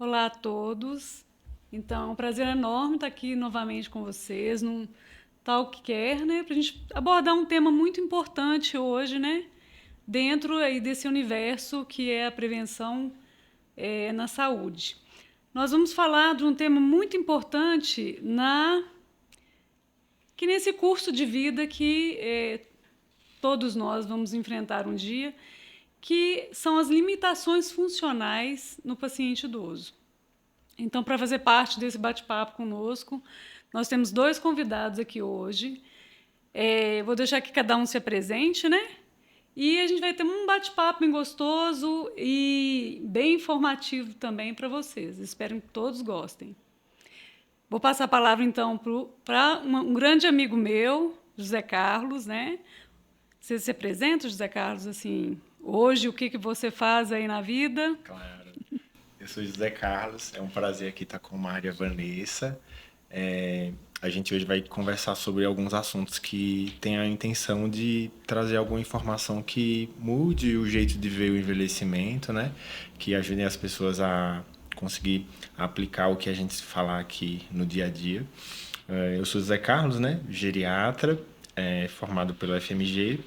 Olá a todos. Então, é um prazer enorme estar aqui novamente com vocês num Talk Care, né, para a gente abordar um tema muito importante hoje, né, dentro aí desse universo que é a prevenção na saúde. Nós vamos falar de um tema muito importante que nesse curso de vida que todos nós vamos enfrentar um dia, que são as limitações funcionais no paciente idoso. Então, para fazer parte desse bate-papo conosco, nós temos dois convidados aqui hoje. Vou deixar que cada um se apresente, né? E a gente vai ter um bate-papo bem gostoso e bem informativo também para vocês. Espero que todos gostem. Vou passar a palavra, então, para um grande amigo meu, José Carlos, né? Você se apresenta, José Carlos, assim, hoje, o que você faz aí na vida? Claro. Eu sou José Carlos, é um prazer aqui estar com Maria Vanessa. A gente hoje vai conversar sobre alguns assuntos que têm a intenção de trazer alguma informação que mude o jeito de ver o envelhecimento, né? Que ajudem as pessoas a conseguir aplicar o que a gente falar aqui no dia a dia. Eu sou José Carlos, né? Geriatra, formado pelo FMG.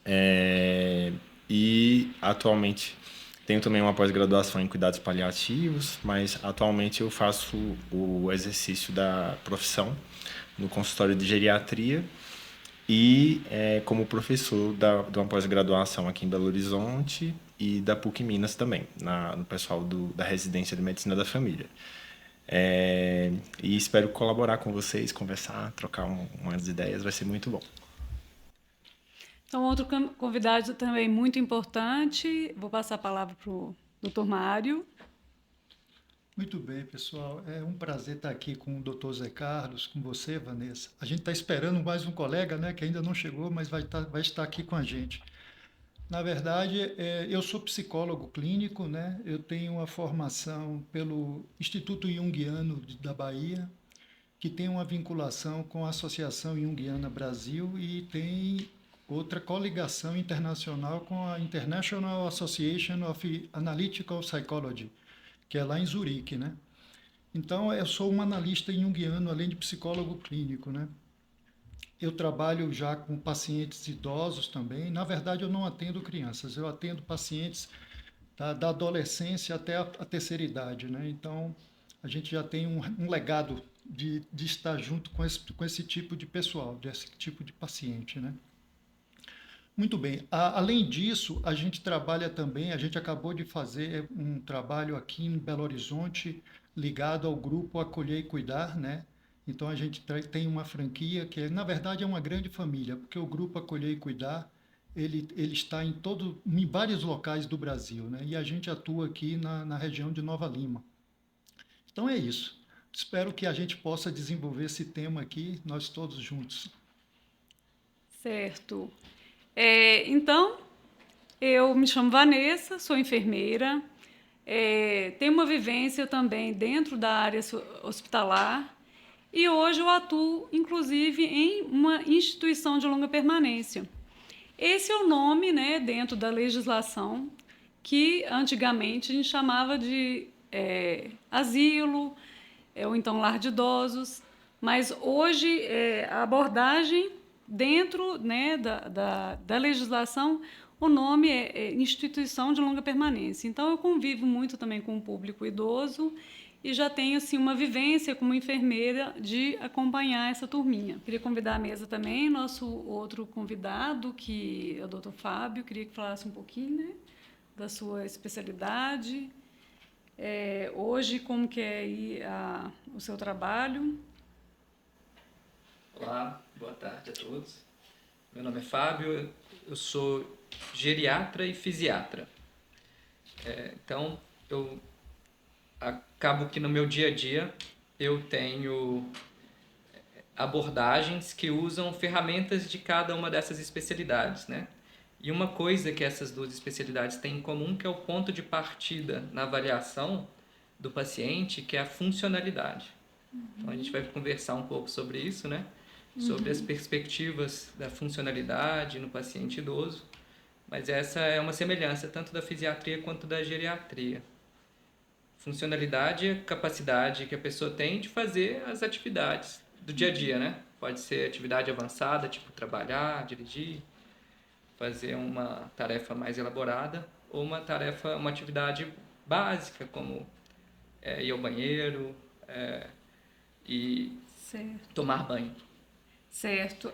É, e atualmente tenho também uma pós-graduação em cuidados paliativos, mas atualmente eu faço o exercício da profissão no consultório de geriatria e como professor de uma pós-graduação aqui em Belo Horizonte e da PUC Minas também, no pessoal da residência de medicina da família. E espero colaborar com vocês, conversar, trocar umas ideias, vai ser muito bom. Então, outro convidado também muito importante, vou passar a palavra para o doutor Mário. Muito bem, pessoal. É um prazer estar aqui com o Dr. Zé Carlos, com você, Vanessa. A gente está esperando mais um colega, né, que ainda não chegou, mas vai estar aqui com a gente. Na verdade, eu sou psicólogo clínico, né? Eu tenho uma formação pelo Instituto Jungiano da Bahia, que tem uma vinculação com a Associação Jungiana Brasil e tem outra coligação internacional com a International Association of Analytical Psychology, que é lá em Zurique, né? Então, eu sou um analista junguiano, além de psicólogo clínico, né? Eu trabalho já com pacientes idosos também. Na verdade, eu não atendo crianças, eu atendo pacientes da adolescência até a terceira idade, né? Então, a gente já tem um legado de estar junto com esse tipo de pessoal, desse tipo de paciente, né? Muito bem. Além disso, a gente trabalha também, a gente acabou de fazer um trabalho aqui em Belo Horizonte ligado ao grupo Acolher e Cuidar, né? Então a gente tem uma franquia que na verdade é uma grande família, porque o grupo Acolher e Cuidar, ele está em vários locais do Brasil, né? E a gente atua aqui na região de Nova Lima. Então é isso. Espero que a gente possa desenvolver esse tema aqui, nós todos juntos. Certo. Então, eu me chamo Vanessa, sou enfermeira, tenho uma vivência também dentro da área hospitalar e hoje eu atuo, inclusive, em uma instituição de longa permanência. Esse é o nome, né, dentro da legislação que antigamente a gente chamava de asilo, ou então lar de idosos, mas hoje a abordagem dentro, né, da legislação, o nome é instituição de longa permanência. Então eu convivo muito também com o público idoso e já tenho assim uma vivência como enfermeira de acompanhar essa turminha. Queria convidar à mesa também nosso outro convidado, que é o Dr. Fábio, queria que falasse um pouquinho, né, da sua especialidade. Hoje, como que é aí o seu trabalho? Olá, boa tarde a todos. Meu nome é Fábio, eu sou geriatra e fisiatra. Então, eu acabo que no meu dia a dia eu tenho abordagens que usam ferramentas de cada uma dessas especialidades, né? E uma coisa que essas duas especialidades têm em comum, que é o ponto de partida na avaliação do paciente, que é a funcionalidade. Então a gente vai conversar um pouco sobre isso, né? Sobre as perspectivas da funcionalidade no paciente idoso, mas essa é uma semelhança tanto da fisiatria quanto da geriatria. Funcionalidade é a capacidade que a pessoa tem de fazer as atividades do dia a dia, né? Pode ser atividade avançada, tipo trabalhar, dirigir, fazer uma tarefa mais elaborada, ou uma atividade básica, como ir ao banheiro e Certo. tomar banho. Certo.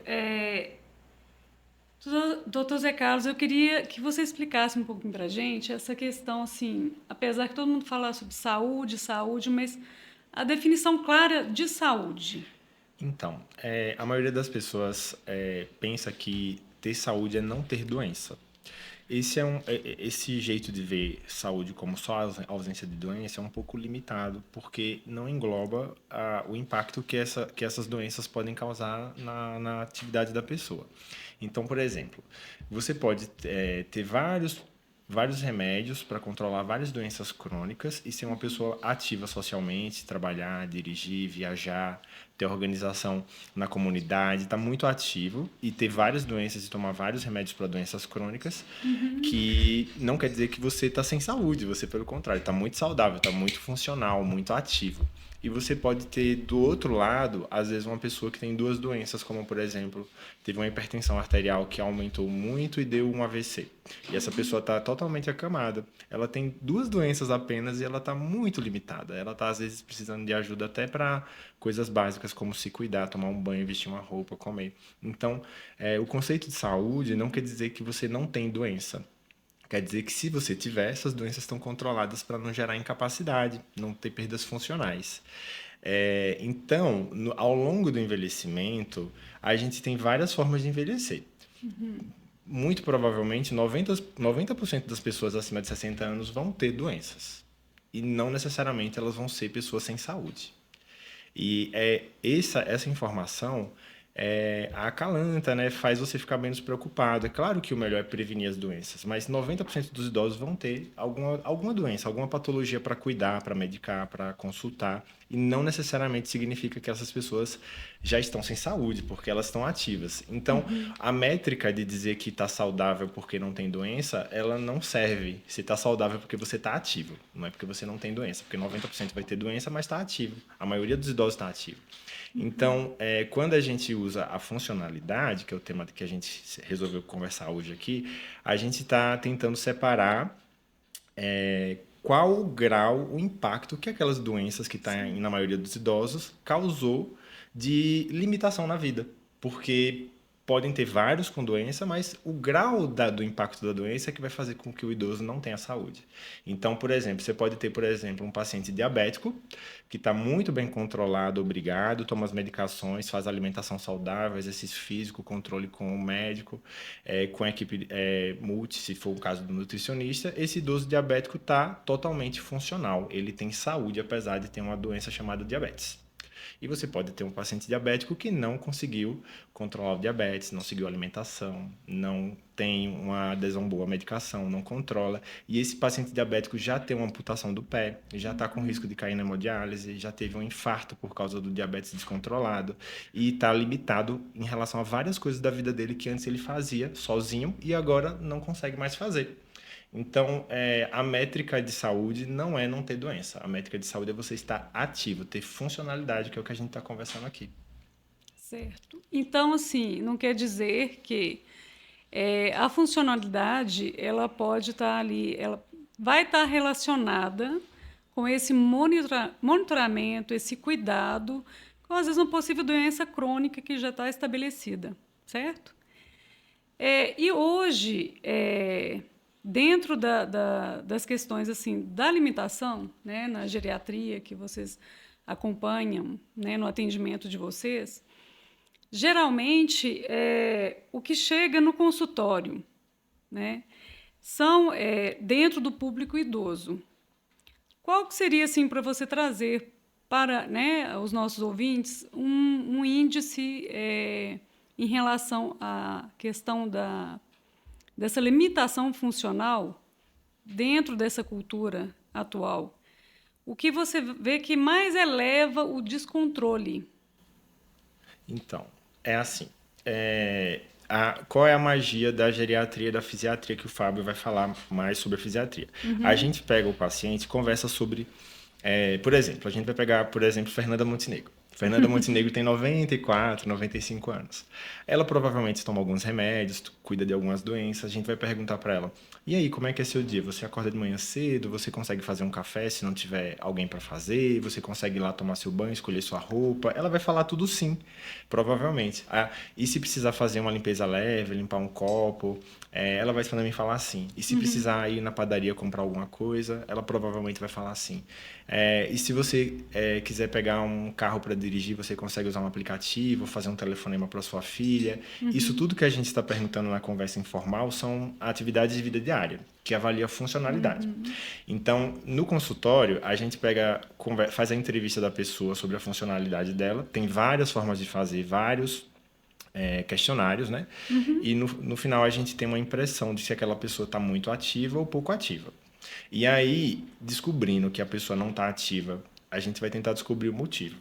Doutor Zé Carlos, eu queria que você explicasse um pouquinho para a gente essa questão, assim, apesar que todo mundo fala sobre saúde, mas a definição clara de saúde. Então, a maioria das pessoas pensa que ter saúde é não ter doença. Esse jeito de ver saúde como só a ausência de doença é um pouco limitado, porque não engloba o impacto que essas doenças podem causar na atividade da pessoa. Então, por exemplo, você pode ter vários remédios para controlar várias doenças crônicas e ser uma pessoa ativa socialmente, trabalhar, dirigir, viajar, ter organização na comunidade, estar muito ativo e ter várias doenças e tomar vários remédios para doenças crônicas, que não quer dizer que você está sem saúde, você, pelo contrário, está muito saudável, está muito funcional, muito ativo. E você pode ter, do outro lado, às vezes, uma pessoa que tem duas doenças, como, por exemplo, teve uma hipertensão arterial que aumentou muito e deu um AVC. E essa pessoa está totalmente acamada. Ela tem duas doenças apenas e ela está muito limitada. Ela está, às vezes, precisando de ajuda até para coisas básicas, como se cuidar, tomar um banho, vestir uma roupa, comer. Então, o conceito de saúde não quer dizer que você não tem doença. Quer dizer que se você tiver, essas doenças estão controladas para não gerar incapacidade, não ter perdas funcionais. Então, ao longo do envelhecimento, a gente tem várias formas de envelhecer. Muito provavelmente, 90% das pessoas acima de 60 anos vão ter doenças. E não necessariamente elas vão ser pessoas sem saúde. E essa informação acalanta, né? Faz você ficar menos preocupado. É claro que o melhor é prevenir as doenças, mas 90% dos idosos vão ter alguma doença, alguma patologia para cuidar, para medicar, para consultar. E não necessariamente significa que essas pessoas já estão sem saúde, porque elas estão ativas. Então, a métrica de dizer que está saudável porque não tem doença, ela não serve. Se está saudável é porque você está ativo, não é porque você não tem doença, porque 90% vai ter doença, mas está ativo. A maioria dos idosos está ativo. Então, quando a gente usa a funcionalidade, que é o tema que a gente resolveu conversar hoje aqui, a gente está tentando separar qual o grau, o impacto que aquelas doenças que estão na maioria dos idosos causou de limitação na vida. Porque podem ter vários com doença, mas o grau do impacto da doença é que vai fazer com que o idoso não tenha saúde. Então, por exemplo, você pode ter, por exemplo, um paciente diabético que está muito bem controlado, obrigado, toma as medicações, faz alimentação saudável, exercício físico, controle com o médico, com a equipe multi, se for o caso do nutricionista. Esse idoso diabético está totalmente funcional, ele tem saúde, apesar de ter uma doença chamada diabetes. E você pode ter um paciente diabético que não conseguiu controlar o diabetes, não seguiu a alimentação, não tem uma adesão boa à medicação, não controla. E esse paciente diabético já tem uma amputação do pé, já está com risco de cair na hemodiálise, já teve um infarto por causa do diabetes descontrolado e está limitado em relação a várias coisas da vida dele que antes ele fazia sozinho e agora não consegue mais fazer. Então, a métrica de saúde não é não ter doença. A métrica de saúde é você estar ativo, ter funcionalidade, que é o que a gente está conversando aqui. Certo. Então, assim, não quer dizer que a funcionalidade ela pode estar ali, ela vai estar relacionada com esse monitoramento, esse cuidado, com às vezes uma possível doença crônica que já está estabelecida, certo? E hoje, dentro das questões assim da alimentação, né, na geriatria que vocês acompanham, né, no atendimento de vocês, geralmente o que chega no consultório, né, são dentro do público idoso. Qual que seria assim para você trazer para, né, os nossos ouvintes um índice em relação à questão dessa limitação funcional dentro dessa cultura atual? O que você vê que mais eleva o descontrole? Então, assim, qual é a magia da geriatria e da fisiatria, que o Fábio vai falar mais sobre a fisiatria. A gente pega o paciente e conversa sobre, por exemplo, a gente vai pegar, por exemplo, Fernanda Montenegro. Fernanda Montenegro tem 94, 95 anos. Ela provavelmente toma alguns remédios, cuida de algumas doenças. A gente vai perguntar para ela: e aí, como é que é seu dia? Você acorda de manhã cedo? Você consegue fazer um café se não tiver alguém para fazer? Você consegue ir lá tomar seu banho, escolher sua roupa? Ela vai falar tudo sim, provavelmente. E se precisar fazer uma limpeza leve, limpar um copo, ela vai também falar sim. E se precisar ir na padaria comprar alguma coisa, ela provavelmente vai falar sim. E se você quiser pegar um carro para dirigir, você consegue usar um aplicativo, fazer um telefonema para sua filha. Isso tudo que a gente está perguntando na conversa informal são atividades de vida diária, que avalia a funcionalidade. Então, no consultório, a gente faz a entrevista da pessoa sobre a funcionalidade dela. Tem várias formas de fazer, vários questionários, né? E no final a gente tem uma impressão de se aquela pessoa está muito ativa ou pouco ativa. E aí, descobrindo que a pessoa não está ativa, a gente vai tentar descobrir o motivo.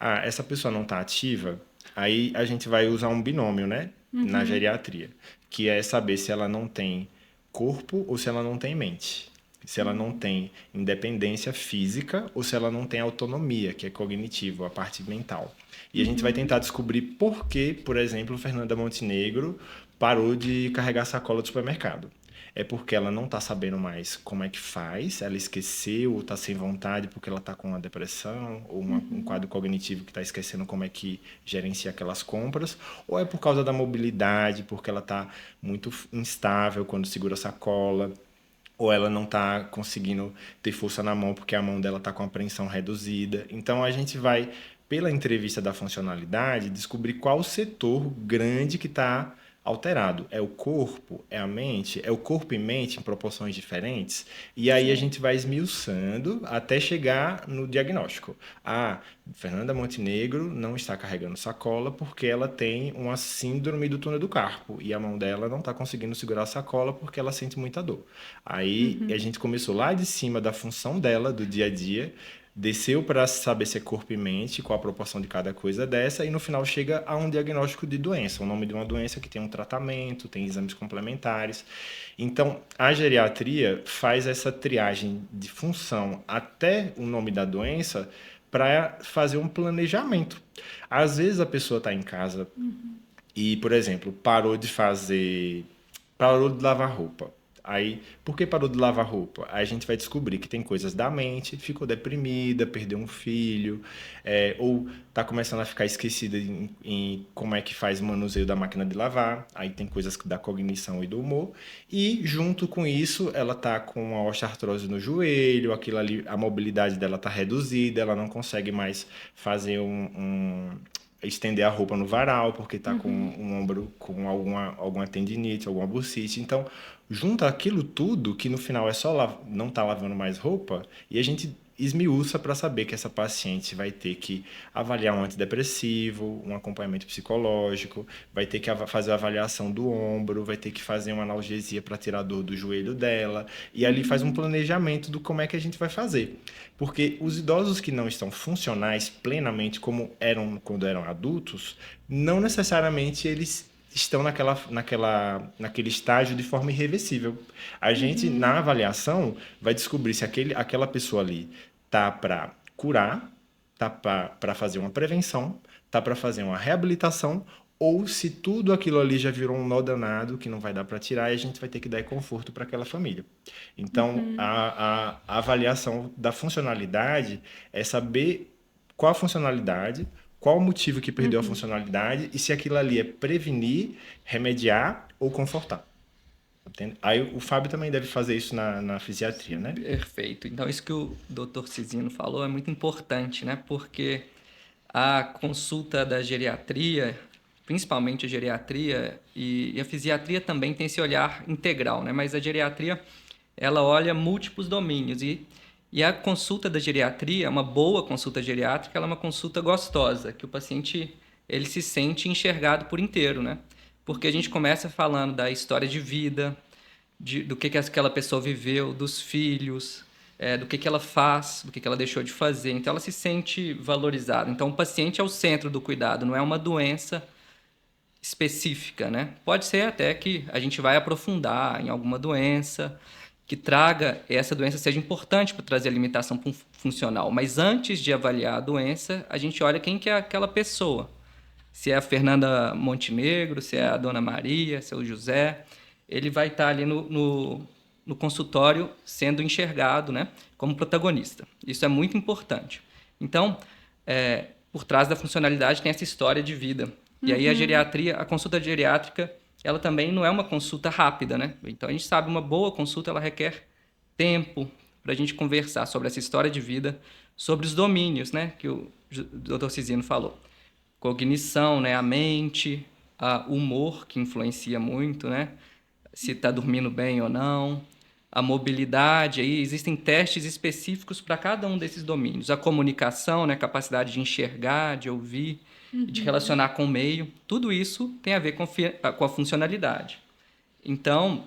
Essa pessoa não está ativa, aí a gente vai usar um binômio, né? Na geriatria, que é saber se ela não tem corpo ou se ela não tem mente. Se ela não tem independência física ou se ela não tem autonomia, que é cognitivo, a parte mental. E a gente vai tentar descobrir por que, por exemplo, Fernanda Montenegro parou de carregar sacola do supermercado. É porque ela não está sabendo mais como é que faz, ela esqueceu, ou está sem vontade porque ela está com uma depressão, ou um quadro cognitivo que está esquecendo como é que gerencia aquelas compras, ou é por causa da mobilidade, porque ela está muito instável quando segura a sacola, ou ela não está conseguindo ter força na mão porque a mão dela está com a apreensão reduzida. Então, a gente vai, pela entrevista da funcionalidade, descobrir qual setor grande que está alterado. É o corpo? É a mente? É o corpo e mente em proporções diferentes? E aí a gente vai esmiuçando até chegar no diagnóstico. Fernanda Montenegro não está carregando sacola porque ela tem uma síndrome do túnel do carpo e a mão dela não está conseguindo segurar a sacola porque ela sente muita dor. Aí a gente começou lá de cima da função dela, do dia a dia, desceu para saber se é corpo e mente, qual a proporção de cada coisa dessa, e no final chega a um diagnóstico de doença, o nome de uma doença que tem um tratamento, tem exames complementares. Então, a geriatria faz essa triagem de função até o nome da doença para fazer um planejamento. Às vezes a pessoa está em casa e, por exemplo, parou de lavar roupa. Aí, por que parou de lavar roupa? Aí a gente vai descobrir que tem coisas da mente, ficou deprimida, perdeu um filho, ou está começando a ficar esquecida em como é que faz o manuseio da máquina de lavar. Aí tem coisas da cognição e do humor. E, junto com isso, ela está com uma osteoartrose no joelho, aquilo ali, a mobilidade dela está reduzida, ela não consegue mais fazer estender a roupa no varal, porque está com um ombro com alguma tendinite, alguma bursite. Então, junta aquilo tudo, que no final é só não tá lavando mais roupa, e a gente esmiuça para saber que essa paciente vai ter que avaliar um antidepressivo, um acompanhamento psicológico, vai ter que fazer a avaliação do ombro, vai ter que fazer uma analgesia para tirar a dor do joelho dela, e ali faz um planejamento do como é que a gente vai fazer. Porque os idosos que não estão funcionais plenamente como eram quando eram adultos, não necessariamente eles estão naquele estágio de forma irreversível. A gente, na avaliação, vai descobrir se aquela pessoa ali tá para curar, tá para fazer uma prevenção, tá para fazer uma reabilitação, ou se tudo aquilo ali já virou um nó danado que não vai dar para tirar e a gente vai ter que dar conforto para aquela família. Então, a avaliação da funcionalidade é saber qual a funcionalidade, qual o motivo que perdeu a funcionalidade e se aquilo ali é prevenir, remediar ou confortar. Entende? Aí o Fábio também deve fazer isso na fisiatria, né? Perfeito. Então, isso que o Dr. Cizino falou é muito importante, né? Porque a consulta da geriatria, principalmente a geriatria e a fisiatria também tem esse olhar integral, né? Mas a geriatria, ela olha múltiplos domínios e a consulta da geriatria, uma boa consulta geriátrica, ela é uma consulta gostosa, que o paciente ele se sente enxergado por inteiro, né? Porque a gente começa falando da história de vida, do que aquela pessoa viveu, dos filhos, do que ela faz, do que ela deixou de fazer. Então, ela se sente valorizada. Então, o paciente é o centro do cuidado, não é uma doença específica, né? Pode ser até que a gente vai aprofundar em alguma doença, que traga, essa doença seja importante para trazer a limitação funcional. Mas antes de avaliar a doença, a gente olha quem que é aquela pessoa. Se é a Fernanda Montenegro, se é a Dona Maria, se é o José, ele vai estar ali no consultório sendo enxergado, né, como protagonista. Isso é muito importante. Então, por trás da funcionalidade tem essa história de vida. E aí a geriatria, a consulta geriátrica, ela também não é uma consulta rápida, né? Então a gente sabe, uma boa consulta ela requer tempo para a gente conversar sobre essa história de vida, sobre os domínios, né, que o Dr. Cisino falou. Cognição, né, a mente, o humor, que influencia muito, né, se está dormindo bem ou não, a mobilidade, aí existem testes específicos para cada um desses domínios. A comunicação, né, capacidade de enxergar, de ouvir, de relacionar com o meio, tudo isso tem a ver com a funcionalidade. Então,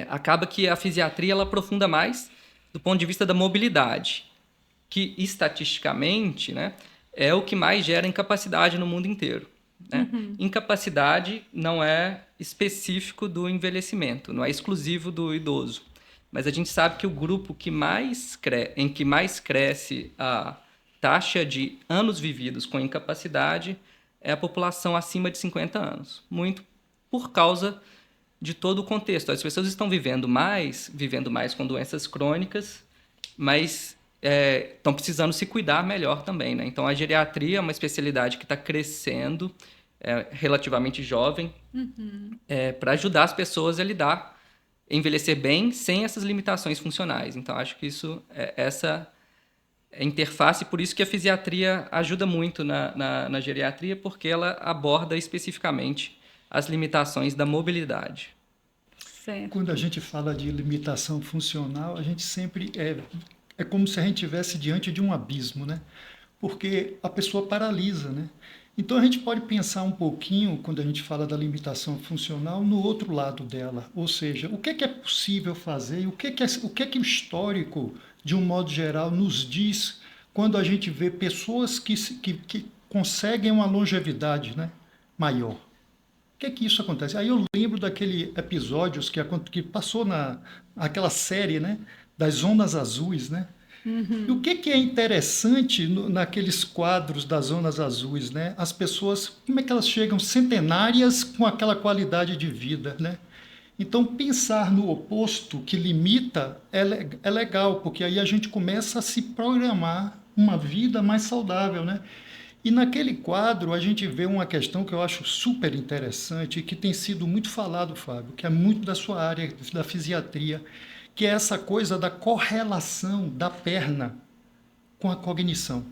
acaba que a fisiatria ela aprofunda mais do ponto de vista da mobilidade, que estatisticamente, né, é o que mais gera incapacidade no mundo inteiro, né? Incapacidade não é específico do envelhecimento, não é exclusivo do idoso. Mas a gente sabe que o grupo em que mais cresce a taxa de anos vividos com incapacidade é a população acima de 50 anos. Muito por causa de todo o contexto. As pessoas estão vivendo mais com doenças crônicas, mas estão precisando se cuidar melhor também, né? Então, a geriatria é uma especialidade que está crescendo, relativamente jovem, para ajudar as pessoas a envelhecer bem sem essas limitações funcionais. Então, acho que isso essa interface, por isso que a fisiatria ajuda muito na geriatria, porque ela aborda especificamente as limitações da mobilidade. Certo. Quando a gente fala de limitação funcional, a gente sempre é como se a gente estivesse diante de um abismo, né? Porque a pessoa paralisa, né? Então a gente pode pensar um pouquinho, quando a gente fala da limitação funcional, no outro lado dela. Ou seja, o que é possível fazer, o que é o histórico, de um modo geral, nos diz quando a gente vê pessoas que conseguem uma longevidade, né, maior. O que é que isso acontece? Aí eu lembro daquele episódios que passou naquela série, né, das Zonas Azuis, né? E o que é interessante naqueles quadros das Zonas Azuis, né? As pessoas, como é que elas chegam centenárias com aquela qualidade de vida, né? Então, pensar no oposto, que limita, é legal, porque aí a gente começa a se programar uma vida mais saudável, né? E naquele quadro a gente vê uma questão que eu acho super interessante e que tem sido muito falado, Fábio, que é muito da sua área, da fisiatria, que é essa coisa da correlação da perna com a cognição.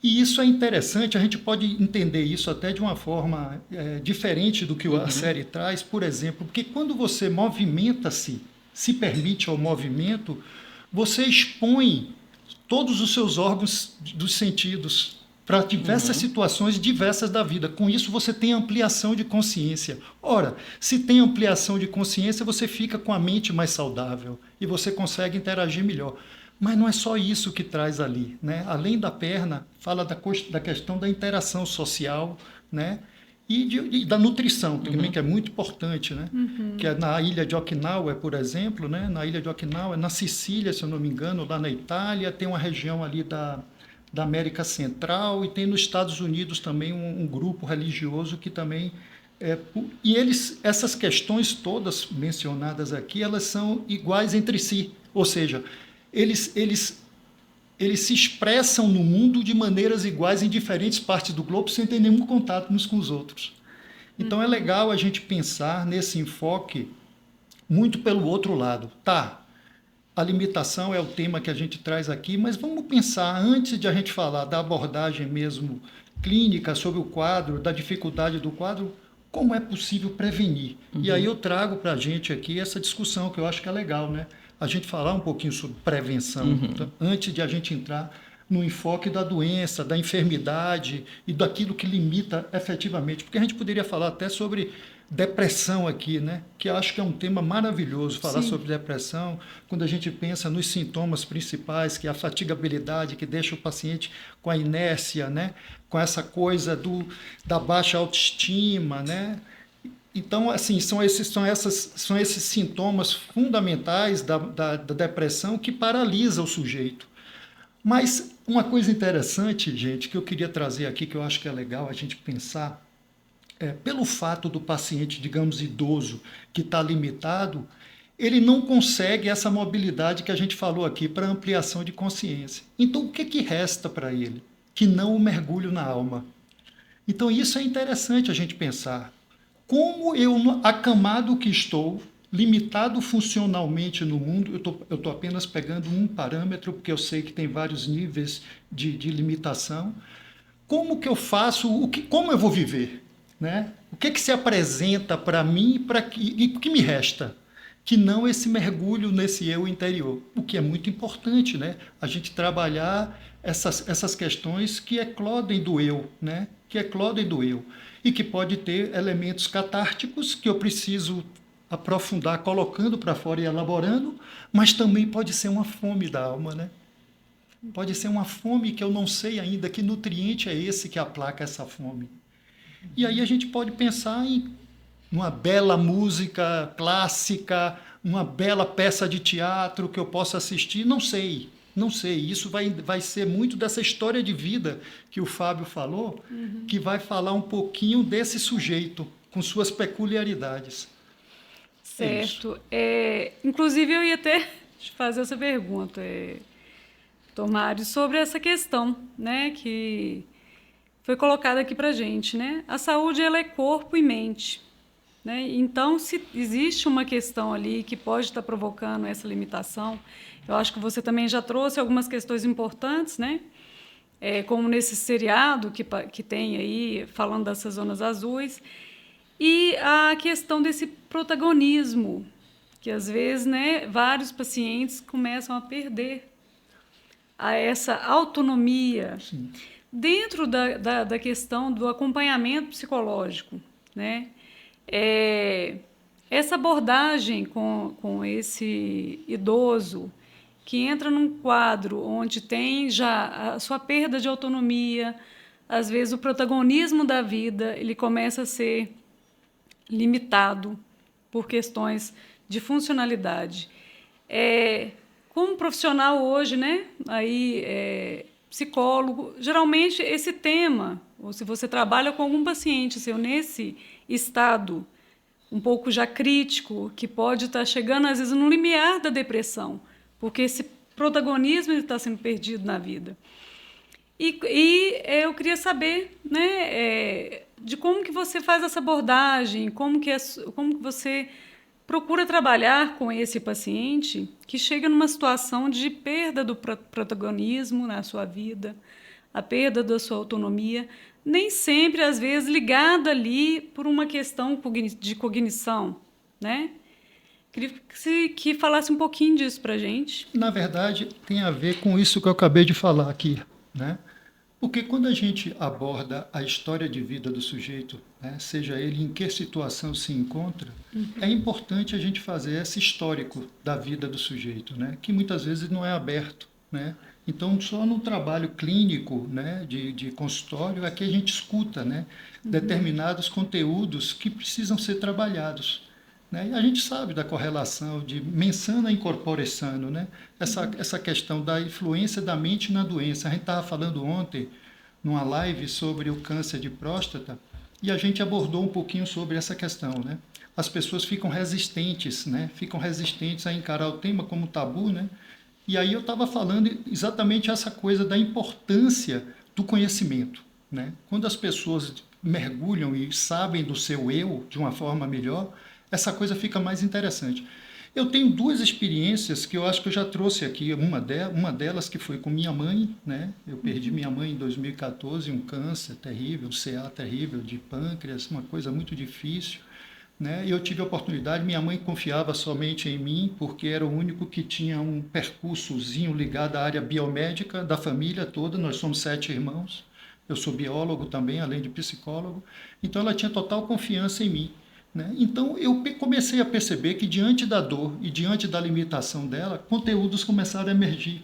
E isso é interessante, a gente pode entender isso até de uma forma diferente do que a série traz, por exemplo, porque quando você movimenta-se, se permite ao movimento, você expõe todos os seus órgãos dos sentidos para diversas situações diversas da vida. Com isso, você tem ampliação de consciência. Ora, se tem ampliação de consciência, você fica com a mente mais saudável e você consegue interagir melhor. Mas não é só isso que traz ali, né? Além da perna, fala da questão da interação social, né? E da nutrição também, que é muito importante, né? Que é na ilha de Okinawa, por exemplo, né? Na ilha de Okinawa, na Sicília, se eu não me engano, lá na Itália, tem uma região ali da América Central, e tem nos Estados Unidos também um grupo religioso que também... e essas questões todas mencionadas aqui, elas são iguais entre si, ou seja, eles se expressam no mundo de maneiras iguais em diferentes partes do globo, sem ter nenhum contato uns com os outros. Então é legal a gente pensar nesse enfoque muito pelo outro lado. Tá, a limitação é o tema que a gente traz aqui, mas vamos pensar, antes de a gente falar da abordagem mesmo clínica sobre o quadro, da dificuldade do quadro, como é possível prevenir? E aí eu trago para a gente aqui essa discussão, que eu acho que é legal, né? A gente falar um pouquinho sobre prevenção, antes de a gente entrar no enfoque da doença, da enfermidade e daquilo que limita efetivamente. Porque a gente poderia falar até sobre depressão aqui, né? Que eu acho que é um tema maravilhoso falar Sim. sobre depressão, quando a gente pensa nos sintomas principais, que é a fatigabilidade, que deixa o paciente com a inércia, né? Com essa coisa da baixa autoestima, né? Então, assim, são esses sintomas fundamentais da depressão que paralisa o sujeito. Mas uma coisa interessante, gente, que eu queria trazer aqui, que eu acho que é legal a gente pensar, pelo fato do paciente, digamos, idoso, que está limitado, ele não consegue essa mobilidade que a gente falou aqui para ampliação de consciência. Então, o que resta para ele? Que não o mergulho na alma. Então, isso é interessante a gente pensar. Como eu, acamado que estou, limitado funcionalmente no mundo, eu estou apenas pegando um parâmetro, porque eu sei que tem vários níveis de limitação. Como que eu faço, como eu vou viver? Né? O que se apresenta para mim e o que me resta? Que não esse mergulho nesse eu interior, o que é muito importante, né? A gente trabalhar essas questões que eclodem do eu, né? Que eclodem do eu, e que pode ter elementos catárticos que eu preciso aprofundar, colocando para fora e elaborando, mas também pode ser uma fome da alma, né? Pode ser uma fome que eu não sei ainda que nutriente é esse que aplaca essa fome. E aí a gente pode pensar em uma bela música clássica, uma bela peça de teatro que eu possa assistir, não sei. Isso vai ser muito dessa história de vida que o Fábio falou, que vai falar um pouquinho desse sujeito, com suas peculiaridades. Certo. Inclusive, eu ia até te fazer essa pergunta, Tomário, sobre essa questão, né, que foi colocada aqui para a gente, né? A saúde, ela é corpo e mente, né? Então, se existe uma questão ali que pode estar provocando essa limitação, eu acho que você também já trouxe algumas questões importantes, né? Como nesse seriado que tem aí, falando dessas zonas azuis, e a questão desse protagonismo, que às vezes, né, vários pacientes começam a perder essa autonomia. Sim. Dentro da questão do acompanhamento psicológico, né? Essa abordagem com esse idoso que entra num quadro onde tem já a sua perda de autonomia, às vezes o protagonismo da vida ele começa a ser limitado por questões de funcionalidade. Como profissional hoje, né? Aí, psicólogo, geralmente esse tema, ou se você trabalha com algum paciente seu nesse estado um pouco já crítico, que pode estar chegando às vezes no limiar da depressão, porque esse protagonismo está sendo perdido na vida. E eu queria saber, né, de como que você faz essa abordagem, como que você procura trabalhar com esse paciente que chega numa situação de perda do protagonismo na sua vida, a perda da sua autonomia, nem sempre, às vezes, ligada ali por uma questão de cognição, né? Queria que falasse um pouquinho disso para a gente. Na verdade, tem a ver com isso que eu acabei de falar aqui, né? Porque quando a gente aborda a história de vida do sujeito, né, seja ele em que situação se encontra, é importante a gente fazer esse histórico da vida do sujeito, né, que muitas vezes não é aberto, né? Então, só no trabalho clínico, né, de consultório, é que a gente escuta, né, determinados conteúdos que precisam ser trabalhados. Né? E a gente sabe da correlação de mensana incorpore sano, né? Essa questão da influência da mente na doença. A gente estava falando ontem, numa live, sobre o câncer de próstata, e a gente abordou um pouquinho sobre essa questão. Né? As pessoas ficam resistentes, né? Ficam resistentes a encarar o tema como tabu, né? E aí eu estava falando exatamente essa coisa da importância do conhecimento. Né? Quando as pessoas mergulham e sabem do seu eu de uma forma melhor, essa coisa fica mais interessante. Eu tenho duas experiências que eu acho que eu já trouxe aqui. Uma delas que foi com minha mãe, né? Eu perdi minha mãe em 2014, um câncer terrível, um CA terrível de pâncreas, uma coisa muito difícil. Né? E eu tive a oportunidade, minha mãe confiava somente em mim, porque era o único que tinha um percursozinho ligado à área biomédica da família toda. Nós somos 7 irmãos, eu sou biólogo também, além de psicólogo. Então ela tinha total confiança em mim. né? Então, eu comecei a perceber que, diante da dor e diante da limitação dela, conteúdos começaram a emergir.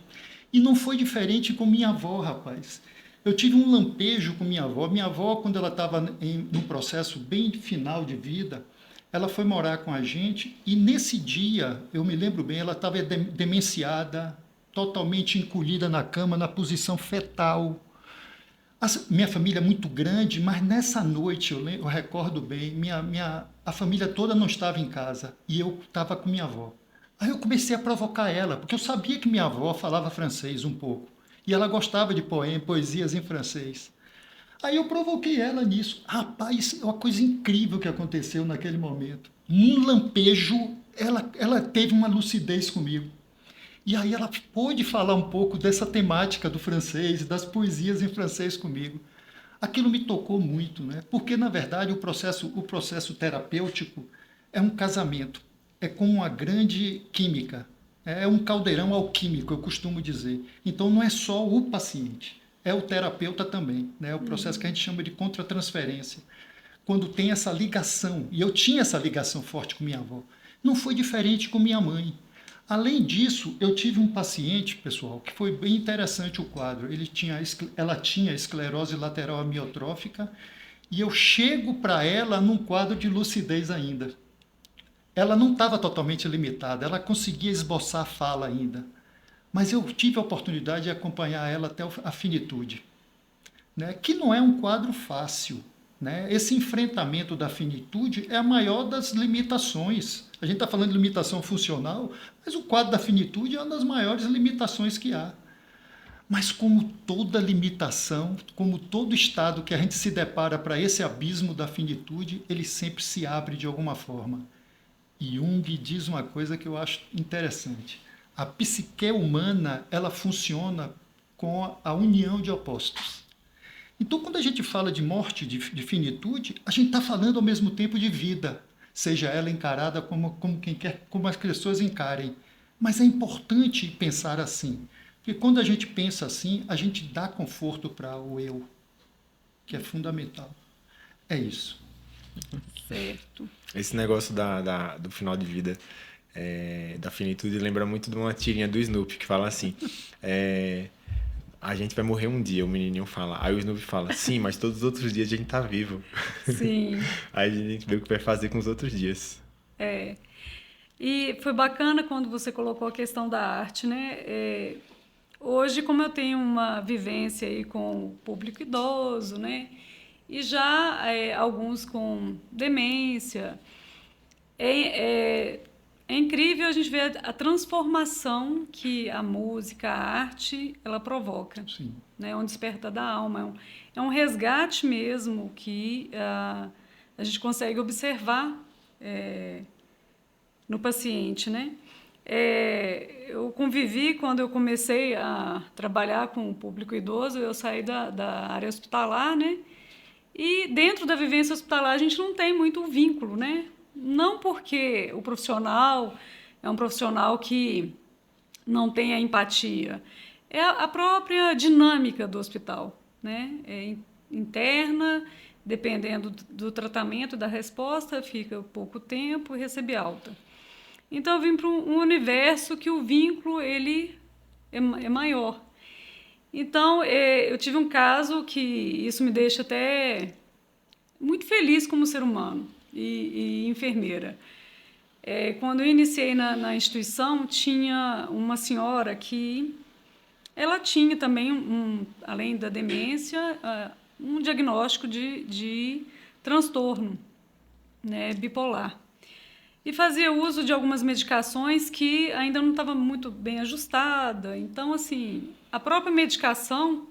E não foi diferente com minha avó, rapaz. Eu tive um lampejo com minha avó. Minha avó, quando ela estava num processo bem final de vida, ela foi morar com a gente e, nesse dia, eu me lembro bem, ela estava demenciada, totalmente encolhida na cama, na posição fetal. Minha família é muito grande, mas nessa noite, eu recordo bem, a família toda não estava em casa e eu estava com minha avó. Aí eu comecei a provocar ela, porque eu sabia que minha avó falava francês um pouco e ela gostava de poesias em francês. Aí eu provoquei ela nisso. Rapaz, é uma coisa incrível que aconteceu naquele momento. Num lampejo, ela teve uma lucidez comigo. E aí ela pôde falar um pouco dessa temática do francês, das poesias em francês comigo. Aquilo me tocou muito, né? Porque, na verdade, o processo terapêutico é um casamento. É como uma grande química. É um caldeirão alquímico, eu costumo dizer. Então, não é só o paciente, é o terapeuta também. Né? É o processo que a gente chama de contratransferência. Quando tem essa ligação, e eu tinha essa ligação forte com minha avó, não foi diferente com minha mãe. Além disso, eu tive um paciente, pessoal, que foi bem interessante o quadro. Ela tinha esclerose lateral amiotrófica e eu chego para ela num quadro de lucidez ainda. Ela não estava totalmente limitada, ela conseguia esboçar a fala ainda. Mas eu tive a oportunidade de acompanhar ela até a finitude, né? Que não é um quadro fácil. Né? Esse enfrentamento da finitude é a maior das limitações. A gente está falando de limitação funcional, mas o quadro da finitude é uma das maiores limitações que há. Mas como toda limitação, como todo estado que a gente se depara para esse abismo da finitude, ele sempre se abre de alguma forma. E Jung diz uma coisa que eu acho interessante. A psique humana, ela funciona com a união de opostos. Então, quando a gente fala de morte, de finitude, a gente está falando ao mesmo tempo de vida, seja ela encarada como quem quer, como as pessoas encarem. Mas é importante pensar assim, porque quando a gente pensa assim, a gente dá conforto para o eu, que é fundamental. É isso. Certo. Esse negócio do final de vida, da finitude, lembra muito de uma tirinha do Snoopy, que fala assim... a gente vai morrer um dia, o menininho fala. Aí o Snoopy fala, sim, mas todos os outros dias a gente tá vivo. Sim. Aí a gente vê o que vai fazer com os outros dias. E foi bacana quando você colocou a questão da arte, né? Hoje, como eu tenho uma vivência aí com o público idoso, né? E já alguns com demência, é incrível a gente ver a transformação que a música, a arte, ela provoca. Sim. Né? É um despertar da alma, é um resgate mesmo que a gente consegue observar no paciente. Né? Eu convivi, quando eu comecei a trabalhar com o público idoso, eu saí da área hospitalar, né? E dentro da vivência hospitalar a gente não tem muito vínculo, né? Não porque o profissional é um profissional que não tem a empatia. É a própria dinâmica do hospital, né? É interna, dependendo do tratamento, da resposta, fica pouco tempo e recebe alta. Então, eu vim para um universo que o vínculo ele é maior. Então, eu tive um caso que isso me deixa até muito feliz como ser humano e enfermeira. Quando eu iniciei na instituição, tinha uma senhora que ela tinha também, além da demência, um diagnóstico de transtorno, né, bipolar. E fazia uso de algumas medicações que ainda não estava muito bem ajustada. Então, assim, a própria medicação,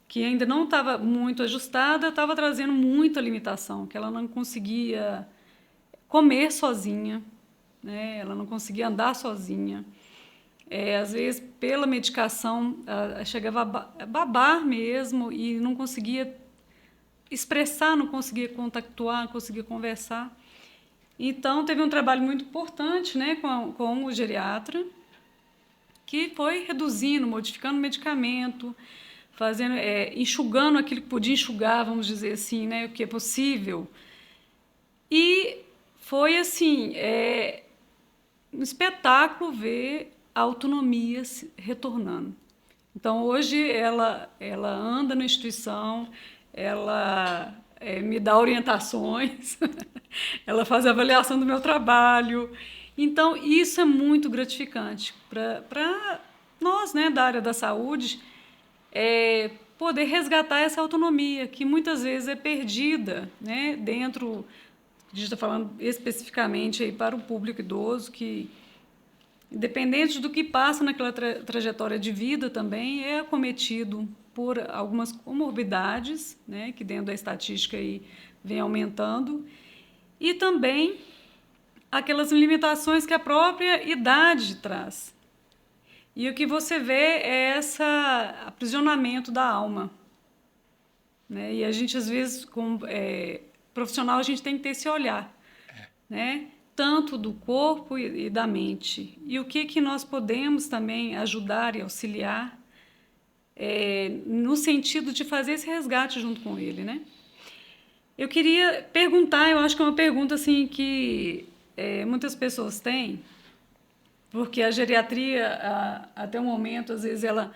que ainda não estava muito ajustada, estava trazendo muita limitação, que ela não conseguia comer sozinha, né? Ela não conseguia andar sozinha. Às vezes, pela medicação, chegava a babar mesmo e não conseguia expressar, não conseguia contactuar, não conseguia conversar. Então, teve um trabalho muito importante, né, com o geriatra, que foi reduzindo, modificando o medicamento, fazendo, enxugando aquilo que podia enxugar, vamos dizer assim, né, o que é possível. E foi assim, um espetáculo ver a autonomia retornando. Então, hoje, ela anda na instituição, ela me dá orientações, ela faz a avaliação do meu trabalho. Então, isso é muito gratificante para nós, né, da área da saúde, poder resgatar essa autonomia, que muitas vezes é perdida, né, dentro, a gente está falando especificamente aí para o público idoso, que, independente do que passa naquela trajetória de vida também, é acometido por algumas comorbidades, né, que dentro da estatística aí vem aumentando, e também aquelas limitações que a própria idade traz. E o que você vê é esse aprisionamento da alma, né? E a gente, às vezes, como profissional, a gente tem que ter esse olhar, né? Tanto do corpo e da mente. E o que nós podemos também ajudar e auxiliar no sentido de fazer esse resgate junto com ele, né? Eu queria perguntar, eu acho que é uma pergunta assim, que muitas pessoas têm, porque a geriatria, até o momento, às vezes, ela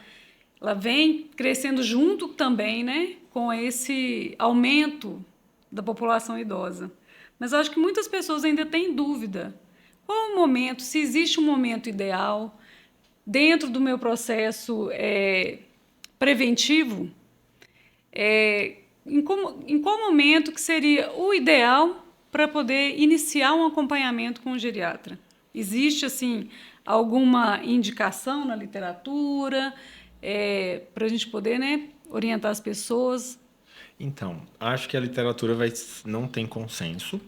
vem crescendo junto também, né, com esse aumento da população idosa. Mas eu acho que muitas pessoas ainda têm dúvida. Qual é o momento, se existe um momento ideal, dentro do meu processo preventivo, em qual momento que seria o ideal para poder iniciar um acompanhamento com o geriatra? Existe, assim, alguma indicação na literatura para a gente poder, né, orientar as pessoas? Então, acho que a literatura não tem consenso.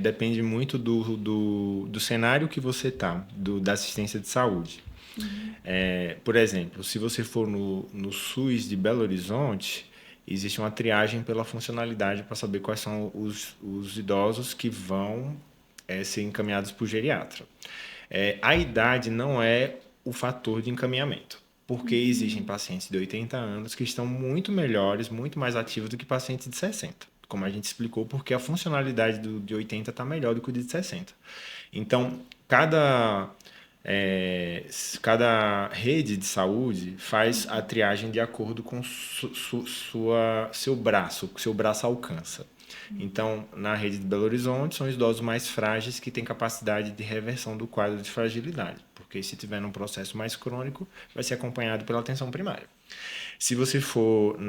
Depende muito do cenário que você está, da assistência de saúde. Uhum. Por exemplo, se você for no SUS de Belo Horizonte, existe uma triagem pela funcionalidade para saber quais são os idosos que vão ser encaminhados por geriatra. A idade não é o fator de encaminhamento, porque existem pacientes de 80 anos que estão muito melhores, muito mais ativos do que pacientes de 60. Como a gente explicou, porque a funcionalidade de 80 está melhor do que o de 60. Então, cada rede de saúde faz a triagem de acordo com seu braço alcança. Então, na rede de Belo Horizonte, são os idosos mais frágeis que têm capacidade de reversão do quadro de fragilidade, porque se tiver num processo mais crônico, vai ser acompanhado pela atenção primária. Se você for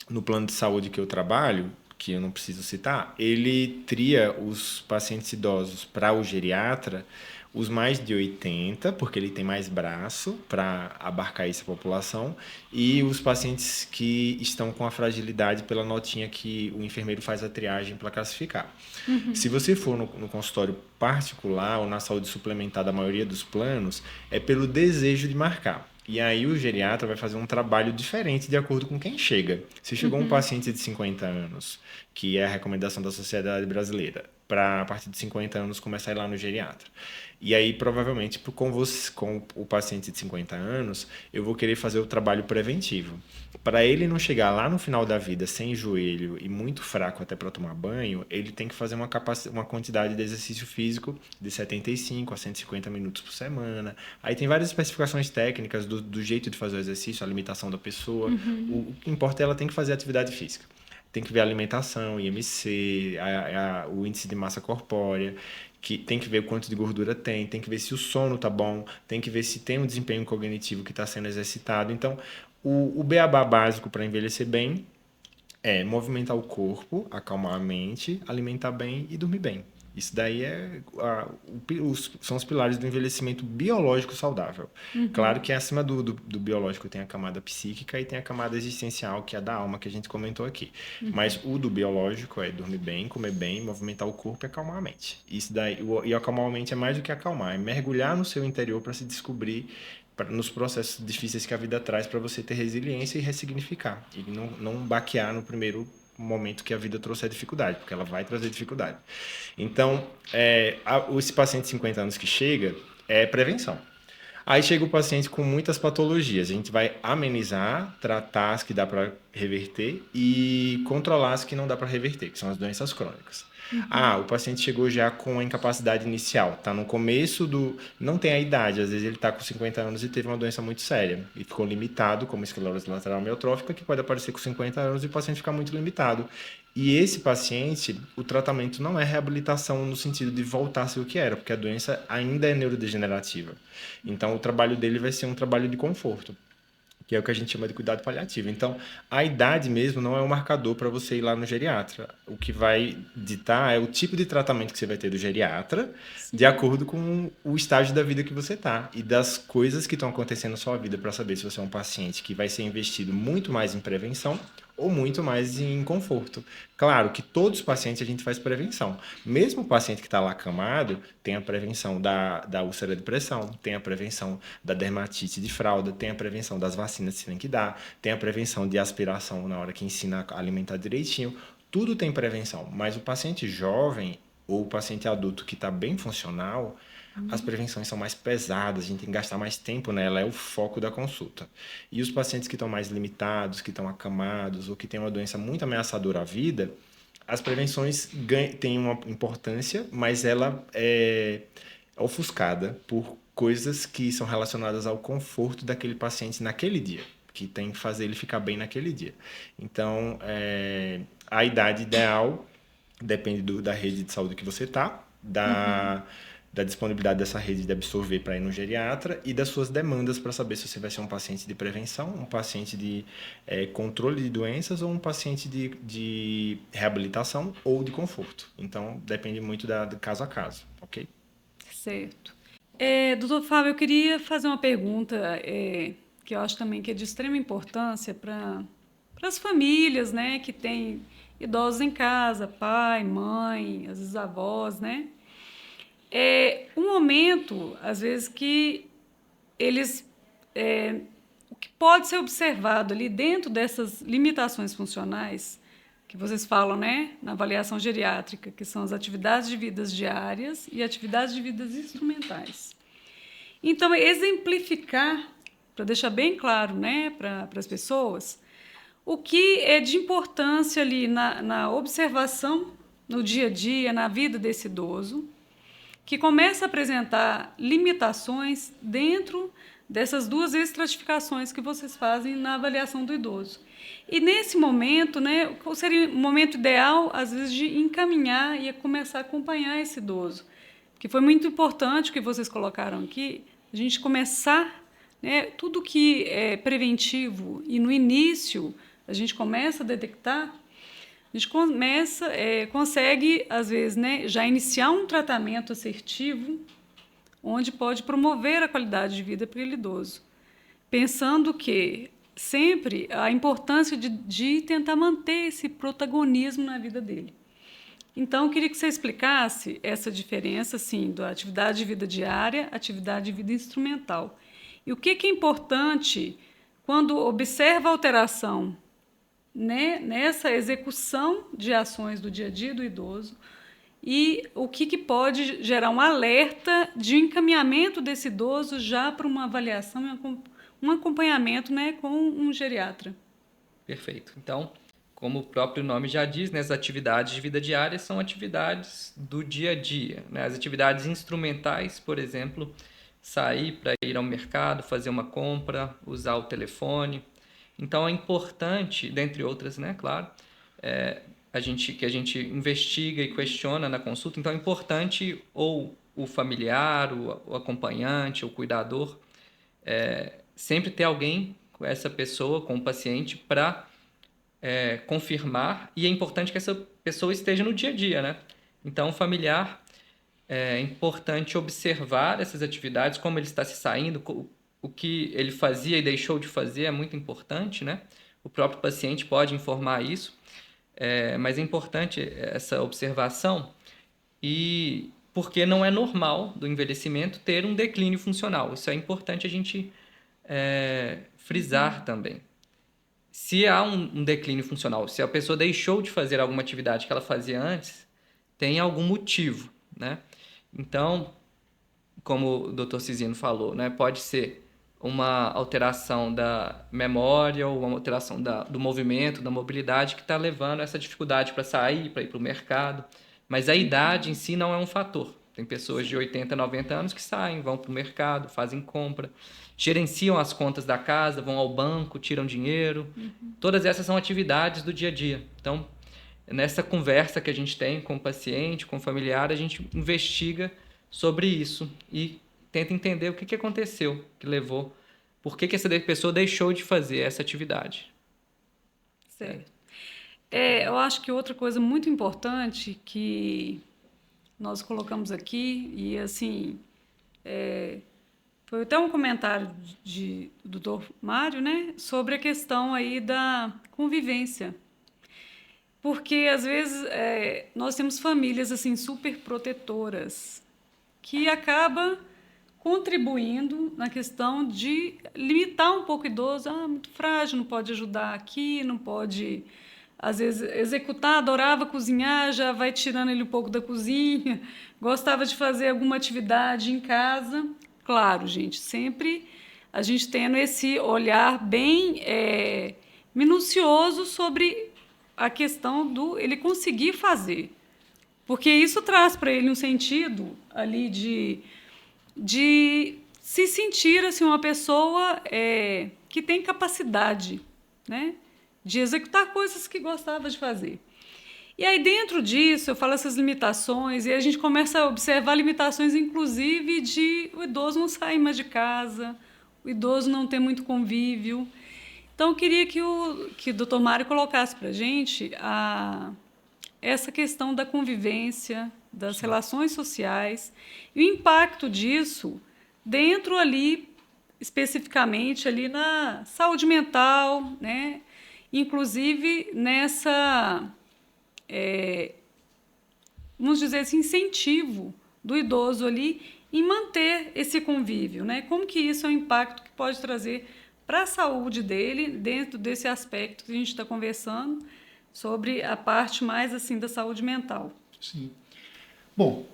no plano de saúde que eu trabalho, que eu não preciso citar, ele tria os pacientes idosos para o geriatra, os mais de 80, porque ele tem mais braço para abarcar essa população, e os pacientes que estão com a fragilidade pela notinha que o enfermeiro faz a triagem para classificar. Uhum. Se você for no consultório particular ou na saúde suplementar da maioria dos planos, é pelo desejo de marcar. E aí o geriatra vai fazer um trabalho diferente de acordo com quem chega. Se chegou um paciente de 50 anos, que é a recomendação da Sociedade Brasileira, para a partir de 50 anos começar a ir lá no geriatra. E aí, provavelmente, com o paciente de 50 anos, eu vou querer fazer o trabalho preventivo. Para ele não chegar lá no final da vida sem joelho e muito fraco até para tomar banho, ele tem que fazer uma quantidade de exercício físico de 75 a 150 minutos por semana. Aí tem várias especificações técnicas do jeito de fazer o exercício, a limitação da pessoa. O que importa é ela tem que fazer atividade física. Tem que ver a alimentação, IMC, o índice de massa corpórea, que tem que ver o quanto de gordura tem que ver se o sono está bom, tem que ver se tem um desempenho cognitivo que está sendo exercitado. Então, o beabá básico para envelhecer bem é movimentar o corpo, acalmar a mente, alimentar bem e dormir bem. Isso daí são os pilares do envelhecimento biológico saudável. Claro que acima do biológico tem a camada psíquica e tem a camada existencial, que é a da alma, que a gente comentou aqui. Mas o do biológico é dormir bem, comer bem, movimentar o corpo e acalmar a mente. Isso daí, e acalmar a mente é mais do que acalmar, é mergulhar no seu interior para se descobrir nos processos difíceis que a vida traz, para você ter resiliência e ressignificar. E não baquear no primeiro momento que a vida trouxe a dificuldade, porque ela vai trazer dificuldade. Então, esse paciente de 50 anos que chega, é prevenção. Aí chega o paciente com muitas patologias. A gente vai amenizar, tratar as que dá para reverter e controlar as que não dá para reverter, que são as doenças crônicas. Ah, o paciente chegou já com a incapacidade inicial, tá no começo do... Não tem a idade, às vezes ele tá com 50 anos e teve uma doença muito séria e ficou limitado, como esclerose lateral amiotrófica, que pode aparecer com 50 anos e o paciente ficar muito limitado. E esse paciente, o tratamento não é reabilitação no sentido de voltar a ser o que era, porque a doença ainda é neurodegenerativa. Então, o trabalho dele vai ser um trabalho de conforto, que é o que a gente chama de cuidado paliativo. Então, a idade mesmo não é um marcador para você ir lá no geriatra. O que vai ditar é o tipo de tratamento que você vai ter do geriatra, de acordo com o estágio da vida que você está e das coisas que estão acontecendo na sua vida, para saber se você é um paciente que vai ser investido muito mais em prevenção ou muito mais em conforto. Claro que todos os pacientes a gente faz prevenção. Mesmo o paciente que está lá acamado, tem a prevenção da úlcera de pressão, tem a prevenção da dermatite de fralda, tem a prevenção das vacinas que você tem que dar, tem a prevenção de aspiração na hora que ensina a alimentar direitinho. Tudo tem prevenção, mas o paciente jovem ou o paciente adulto que está bem funcional, as prevenções são mais pesadas, a gente tem que gastar mais tempo nela, é o foco da consulta. E os pacientes que estão mais limitados, que estão acamados ou que têm uma doença muito ameaçadora à vida, as prevenções têm uma importância, mas ela é ofuscada por coisas que são relacionadas ao conforto daquele paciente naquele dia, que tem que fazer ele ficar bem naquele dia. Então, a idade ideal depende da rede de saúde que você está, da disponibilidade dessa rede de absorver para ir no geriatra e das suas demandas para saber se você vai ser um paciente de prevenção, um paciente de controle de doenças ou um paciente de reabilitação ou de conforto. Então, depende muito do caso a caso, ok? Certo. Doutor Fábio, eu queria fazer uma pergunta que eu acho também que é de extrema importância para as famílias, né, que têm idosos em casa, pai, mãe, às vezes avós, né? Um momento, às vezes, que eles... o que pode ser observado ali dentro dessas limitações funcionais que vocês falam, né, na avaliação geriátrica, que são as atividades de vidas diárias e atividades de vidas instrumentais. Então, exemplificar, para deixar bem claro, né, para as pessoas, o que é de importância ali na observação, no dia a dia, na vida desse idoso, que começa a apresentar limitações dentro dessas duas estratificações que vocês fazem na avaliação do idoso. E nesse momento, né, qual seria o momento ideal, às vezes, de encaminhar e começar a acompanhar esse idoso? Porque foi muito importante o que vocês colocaram aqui, a gente começar, né, tudo que é preventivo e no início a gente começa a detectar, a gente consegue, às vezes, né, já iniciar um tratamento assertivo onde pode promover a qualidade de vida para aquele idoso. Pensando que sempre a importância de tentar manter esse protagonismo na vida dele. Então, eu queria que você explicasse essa diferença assim, da atividade de vida diária, atividade de vida instrumental. E o que é importante quando observa a alteração, né, nessa execução de ações do dia a dia do idoso e o que pode gerar um alerta de encaminhamento desse idoso já para uma avaliação e um acompanhamento, né, com um geriatra. Perfeito. Então, como o próprio nome já diz, né, as atividades de vida diária são atividades do dia a dia, né? As atividades instrumentais, por exemplo, sair para ir ao mercado, fazer uma compra, usar o telefone. Então, é importante, dentre outras, né, claro, que a gente investiga e questiona na consulta. Então, é importante ou o familiar, o acompanhante, o cuidador, sempre ter alguém com essa pessoa, com o paciente, para confirmar. E é importante que essa pessoa esteja no dia a dia, né? Então, o familiar, é importante observar essas atividades, como ele está se saindo, o que ele fazia e deixou de fazer é muito importante, né? O próprio paciente pode informar isso, mas é importante essa observação, e porque não é normal do envelhecimento ter um declínio funcional. Isso é importante a gente frisar também. Se há um declínio funcional, se a pessoa deixou de fazer alguma atividade que ela fazia antes, tem algum motivo, né? Então, como o Dr. Cizino falou, né, pode ser uma alteração da memória ou uma alteração do movimento, da mobilidade, que está levando essa dificuldade para sair, para ir para o mercado. Mas a idade em si não é um fator. Tem pessoas de 80, 90 anos que saem, vão para o mercado, fazem compra, gerenciam as contas da casa, vão ao banco, tiram dinheiro. Todas essas são atividades do dia a dia. Então, nessa conversa que a gente tem com o paciente, com o familiar, a gente investiga sobre isso e tenta entender o que aconteceu, que levou, por que essa pessoa deixou de fazer essa atividade. Certo. Eu acho que outra coisa muito importante que nós colocamos aqui, e assim, foi até um comentário do Dr. Mário, né, sobre a questão aí da convivência. Porque, às vezes, nós temos famílias assim, super protetoras, que acaba contribuindo na questão de limitar um pouco o idoso. Muito frágil, não pode ajudar aqui, não pode, às vezes, executar, adorava cozinhar, já vai tirando ele um pouco da cozinha, gostava de fazer alguma atividade em casa. Claro, gente, sempre a gente tendo esse olhar bem minucioso sobre a questão do ele conseguir fazer. Porque isso traz para ele um sentido ali de se sentir assim, uma pessoa que tem capacidade, né, de executar coisas que gostava de fazer. E aí, dentro disso, eu falo essas limitações, e a gente começa a observar limitações, inclusive, de o idoso não sair mais de casa, o idoso não ter muito convívio. Então, eu queria que o Dr. Mário colocasse para a gente essa questão da convivência, das relações sociais, e o impacto disso dentro ali, especificamente ali na saúde mental, né? Inclusive nessa, vamos dizer assim, incentivo do idoso ali em manter esse convívio, né? Como que isso é um impacto que pode trazer para a saúde dele dentro desse aspecto que a gente está conversando sobre a parte mais assim da saúde mental. Sim. Bom,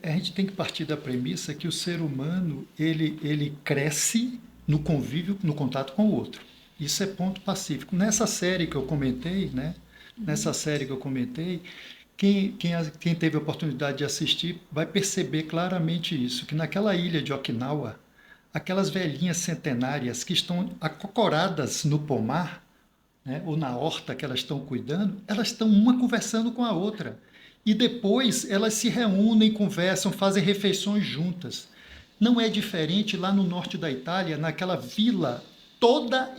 a gente tem que partir da premissa que o ser humano ele cresce no convívio, no contato com o outro. Isso é ponto pacífico. Nessa série que eu comentei, né? Quem teve a oportunidade de assistir vai perceber claramente isso, que naquela ilha de Okinawa, aquelas velhinhas centenárias que estão acocoradas no pomar, né, ou na horta que elas estão cuidando, elas estão uma conversando com a outra. E depois elas se reúnem, conversam, fazem refeições juntas. Não é diferente lá no norte da Itália, naquela vila toda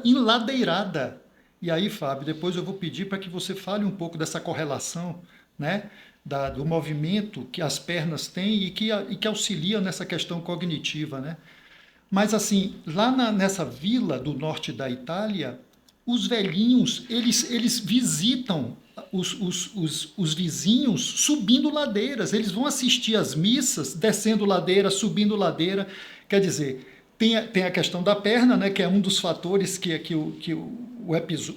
enladeirada. E aí, Fábio, depois eu vou pedir para que você fale um pouco dessa correlação, né, do movimento que as pernas têm e que auxilia nessa questão cognitiva, né? Mas assim, lá nessa vila do norte da Itália, os velhinhos, eles visitam os vizinhos subindo ladeiras. Eles vão assistir às missas, descendo ladeira, subindo ladeira. Quer dizer, tem a questão da perna, né, que é um dos fatores que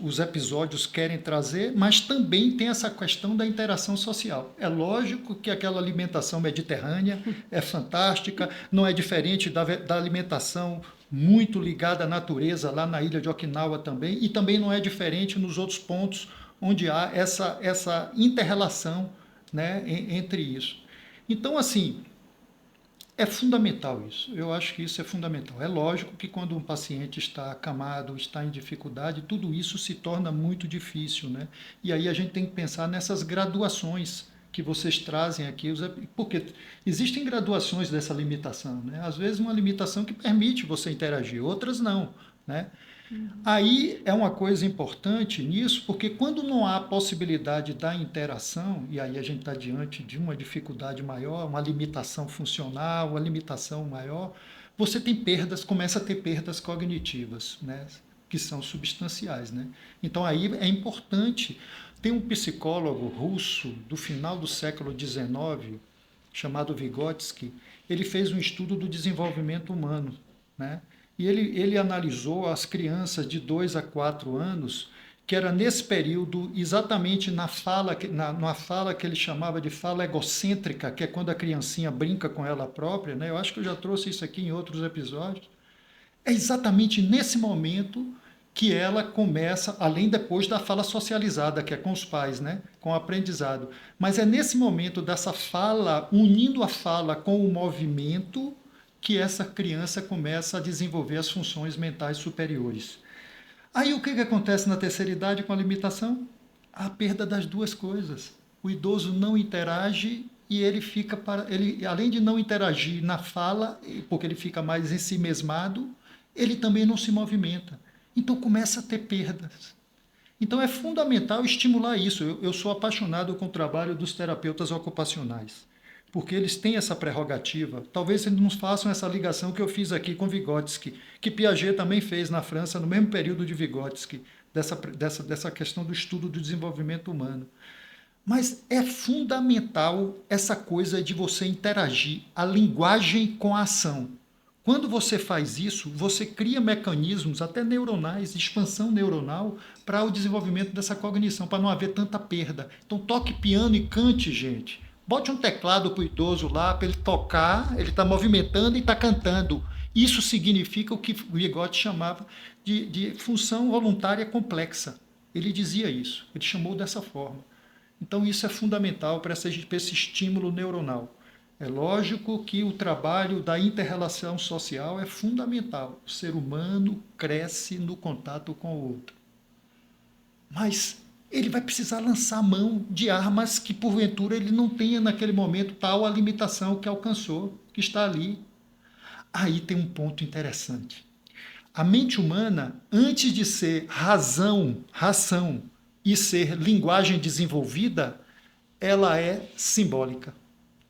os episódios querem trazer, mas também tem essa questão da interação social. É lógico que aquela alimentação mediterrânea é fantástica, não é diferente da alimentação muito ligada à natureza lá na ilha de Okinawa também, e também não é diferente nos outros pontos onde há essa inter-relação, né, entre isso. Então, assim, é fundamental isso. Eu acho que isso é fundamental. É lógico que quando um paciente está acamado, está em dificuldade, tudo isso se torna muito difícil, né? E aí a gente tem que pensar nessas graduações que vocês trazem aqui, porque existem graduações dessa limitação, né? Às vezes uma limitação que permite você interagir, outras não, né? Aí é uma coisa importante nisso, porque quando não há possibilidade da interação, e aí a gente está diante de uma dificuldade maior, uma limitação funcional, uma limitação maior, você tem perdas, começa a ter perdas cognitivas, né, que são substanciais, né? Então aí é importante. Tem um psicólogo russo do final do século XIX, chamado Vygotsky, ele fez um estudo do desenvolvimento humano, né? E ele analisou as crianças de 2 a 4 anos, que era nesse período, exatamente na fala que ele chamava de fala egocêntrica, que é quando a criancinha brinca com ela própria, né? Eu acho que eu já trouxe isso aqui em outros episódios. É exatamente nesse momento que ela começa, além depois da fala socializada, que é com os pais, né? Com o aprendizado. Mas é nesse momento dessa fala, unindo a fala com o movimento, que essa criança começa a desenvolver as funções mentais superiores. Aí o que acontece na terceira idade com a limitação? A perda das duas coisas. O idoso não interage e ele, além de não interagir na fala, porque ele fica mais ensimesmado, ele também não se movimenta. Então começa a ter perdas. Então é fundamental estimular isso. Eu sou apaixonado com o trabalho dos terapeutas ocupacionais, porque eles têm essa prerrogativa. Talvez eles não façam essa ligação que eu fiz aqui com Vygotsky, que Piaget também fez na França no mesmo período de Vygotsky, dessa questão do estudo do desenvolvimento humano. Mas é fundamental essa coisa de você interagir a linguagem com a ação. Quando você faz isso, você cria mecanismos, até neuronais, de expansão neuronal, para o desenvolvimento dessa cognição, para não haver tanta perda. Então toque piano e cante, gente. Bote um teclado para o idoso lá, para ele tocar, ele está movimentando e está cantando. Isso significa o que Vygotsky chamava de função voluntária complexa. Ele dizia isso, ele chamou dessa forma. Então isso é fundamental para esse estímulo neuronal. É lógico que o trabalho da inter-relação social é fundamental. O ser humano cresce no contato com o outro. Mas ele vai precisar lançar mão de armas que, porventura, ele não tenha naquele momento tal a limitação que alcançou, que está ali. Aí tem um ponto interessante. A mente humana, antes de ser ração e ser linguagem desenvolvida, ela é simbólica.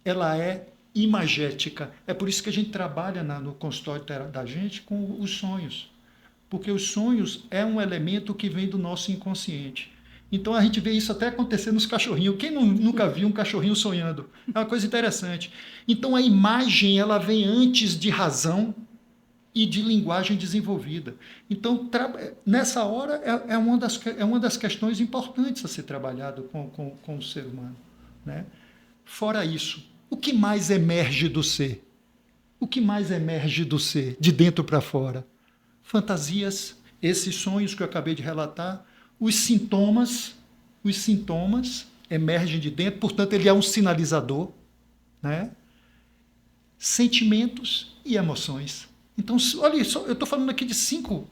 Ela é imagética. É por isso que a gente trabalha no consultório da gente com os sonhos. Porque os sonhos é um elemento que vem do nosso inconsciente. Então a gente vê isso até acontecer nos cachorrinhos. Quem nunca viu um cachorrinho sonhando? É uma coisa interessante. Então a imagem ela vem antes de razão e de linguagem desenvolvida. Então, nessa hora, é uma das questões importantes a ser trabalhado com o ser humano, né? Fora isso, o que mais emerge do ser? O que mais emerge do ser, de dentro para fora? Fantasias, esses sonhos que eu acabei de relatar, os sintomas emergem de dentro, portanto, ele é um sinalizador, né? Sentimentos e emoções. Então, olha só, eu estou falando aqui de 5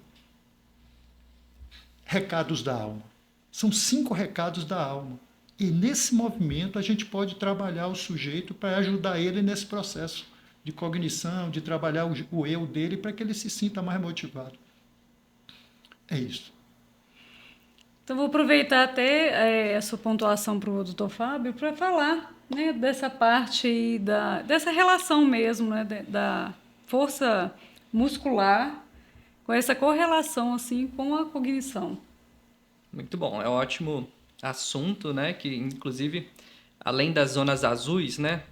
recados da alma. São 5 recados da alma. E nesse movimento a gente pode trabalhar o sujeito para ajudar ele nesse processo de cognição, de trabalhar o eu dele para que ele se sinta mais motivado. É isso. Então, vou aproveitar até a sua pontuação para o doutor Fábio para falar, né, dessa parte aí dessa relação mesmo, né, da força muscular com essa correlação assim, com a cognição. Muito bom, é um ótimo assunto, né, que inclusive, além das zonas azuis, né,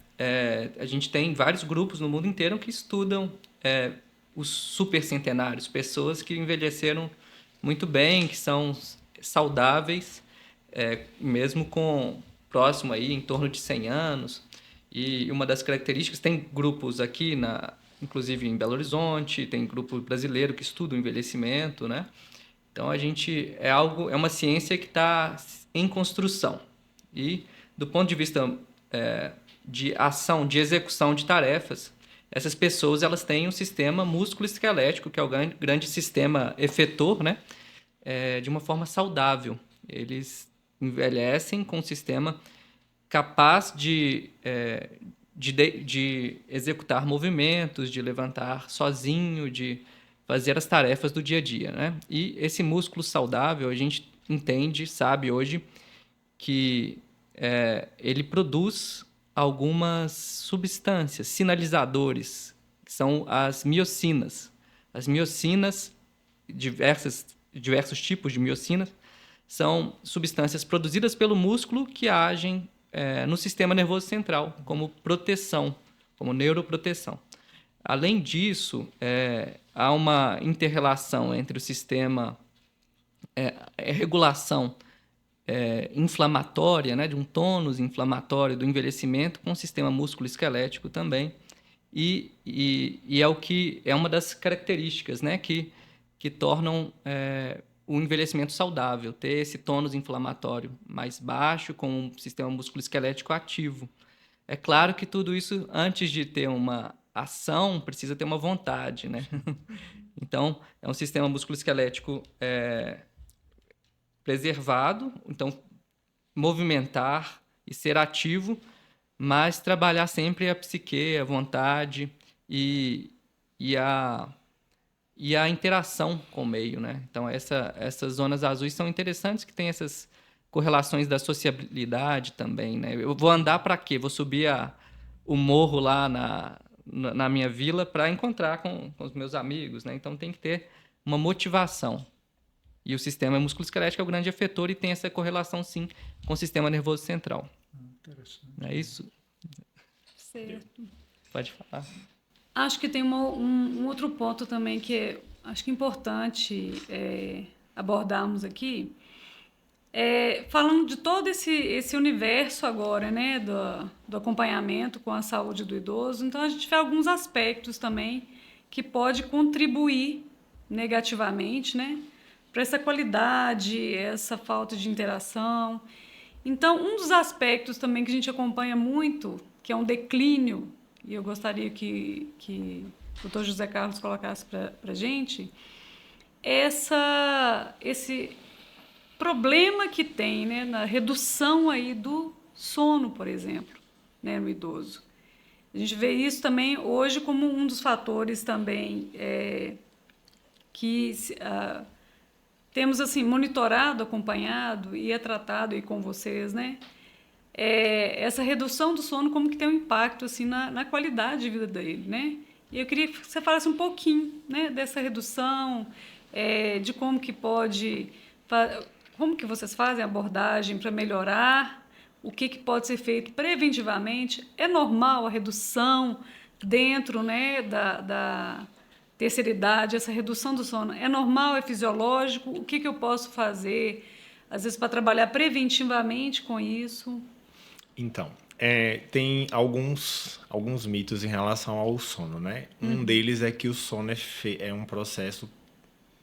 a gente tem vários grupos no mundo inteiro que estudam os supercentenários, pessoas que envelheceram muito bem, que são saudáveis, mesmo com próximo aí, em torno de 100 anos. E uma das características, tem grupos aqui, inclusive em Belo Horizonte, tem grupo brasileiro que estuda o envelhecimento, né? Então, é uma ciência que está em construção. E, do ponto de vista de ação, de execução de tarefas, essas pessoas elas têm um sistema músculo-esquelético, que é o grande sistema efetor, né? De uma forma saudável. Eles envelhecem com um sistema capaz de executar movimentos, de levantar sozinho, de fazer as tarefas do dia a dia, né? E esse músculo saudável, a gente entende, sabe hoje, que ele produz algumas substâncias, sinalizadores, que são as miocinas. As miocinas, diversos tipos de miocinas, são substâncias produzidas pelo músculo que agem no sistema nervoso central, como proteção, como neuroproteção. Além disso, há uma inter-relação entre o sistema, regulação inflamatória, né, de um tônus inflamatório do envelhecimento com o sistema músculo-esquelético também, e é uma das características, né, que tornam o envelhecimento saudável, ter esse tônus inflamatório mais baixo com um sistema musculoesquelético ativo. É claro que tudo isso, antes de ter uma ação, precisa ter uma vontade, né? Então, é um sistema musculoesquelético preservado, então movimentar e ser ativo, mas trabalhar sempre a psique, a vontade e a interação com o meio, né? Então, essas zonas azuis são interessantes, que tem essas correlações da sociabilidade também, né? Eu vou andar para quê? Vou subir o morro lá na minha vila para encontrar com os meus amigos, né? Então, tem que ter uma motivação. E o sistema musculoesquelético é o grande efetor e tem essa correlação, sim, com o sistema nervoso central. Interessante. É isso? Certo. Pode falar. Acho que tem um outro ponto também que acho que é importante abordarmos aqui, falando de todo esse universo agora, né, do acompanhamento com a saúde do idoso. Então, a gente vê alguns aspectos também que pode contribuir negativamente, né, para essa qualidade, essa falta de interação. Então, um dos aspectos também que a gente acompanha muito, que é um declínio, e eu gostaria que o Dr. José Carlos colocasse para a gente, esse problema que tem, né, na redução aí do sono, por exemplo, né, no idoso. A gente vê isso também hoje como um dos fatores também que temos assim monitorado, acompanhado e tratado aí com vocês, né? Essa redução do sono, como que tem um impacto assim na qualidade de vida dele, né? E eu queria que você falasse um pouquinho, né, dessa redução, de como que como que vocês fazem a abordagem para melhorar, o que pode ser feito preventivamente. É normal a redução dentro, né, da terceira idade, essa redução do sono? É normal, é fisiológico? O que eu posso fazer, às vezes, para trabalhar preventivamente com isso? Então, tem alguns mitos em relação ao sono, né? Um deles é que o sono é um processo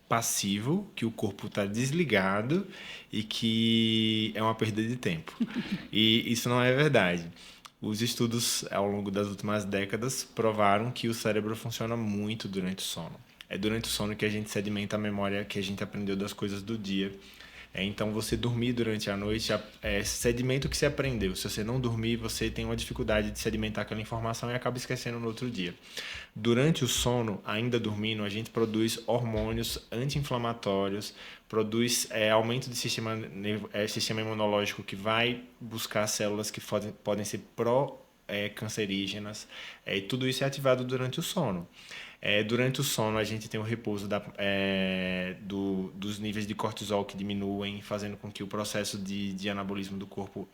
passivo, que o corpo está desligado e que é uma perda de tempo. E isso não é verdade. Os estudos ao longo das últimas décadas provaram que o cérebro funciona muito durante o sono. É durante o sono que a gente sedimenta a memória que a gente aprendeu das coisas do dia. Então, você dormir durante a noite sedimenta o que você aprendeu. Se você não dormir, você tem uma dificuldade de sedimentar aquela informação e acaba esquecendo no outro dia. Durante o sono, ainda dormindo, a gente produz hormônios anti-inflamatórios, produz aumento do sistema imunológico que vai buscar células que podem ser pró-cancerígenas. E tudo isso é ativado durante o sono. Durante o sono, a gente tem o repouso dos níveis de cortisol que diminuem, fazendo com que o processo de anabolismo do corpo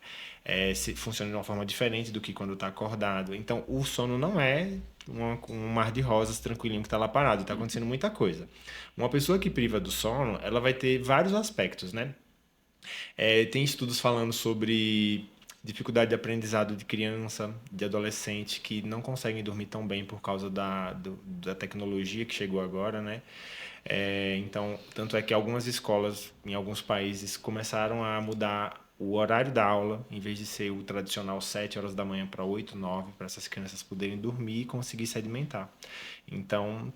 funcione de uma forma diferente do que quando está acordado. Então, o sono não é um mar de rosas tranquilinho que está lá parado, está acontecendo muita coisa. Uma pessoa que priva do sono, ela vai ter vários aspectos, né? Tem estudos falando sobre dificuldade de aprendizado de criança, de adolescente que não conseguem dormir tão bem por causa da tecnologia que chegou agora, né? Então, tanto é que algumas escolas em alguns países começaram a mudar o horário da aula, em vez de ser o tradicional 7 horas da manhã para 8, 9, para essas crianças poderem dormir e conseguir se alimentar. Então,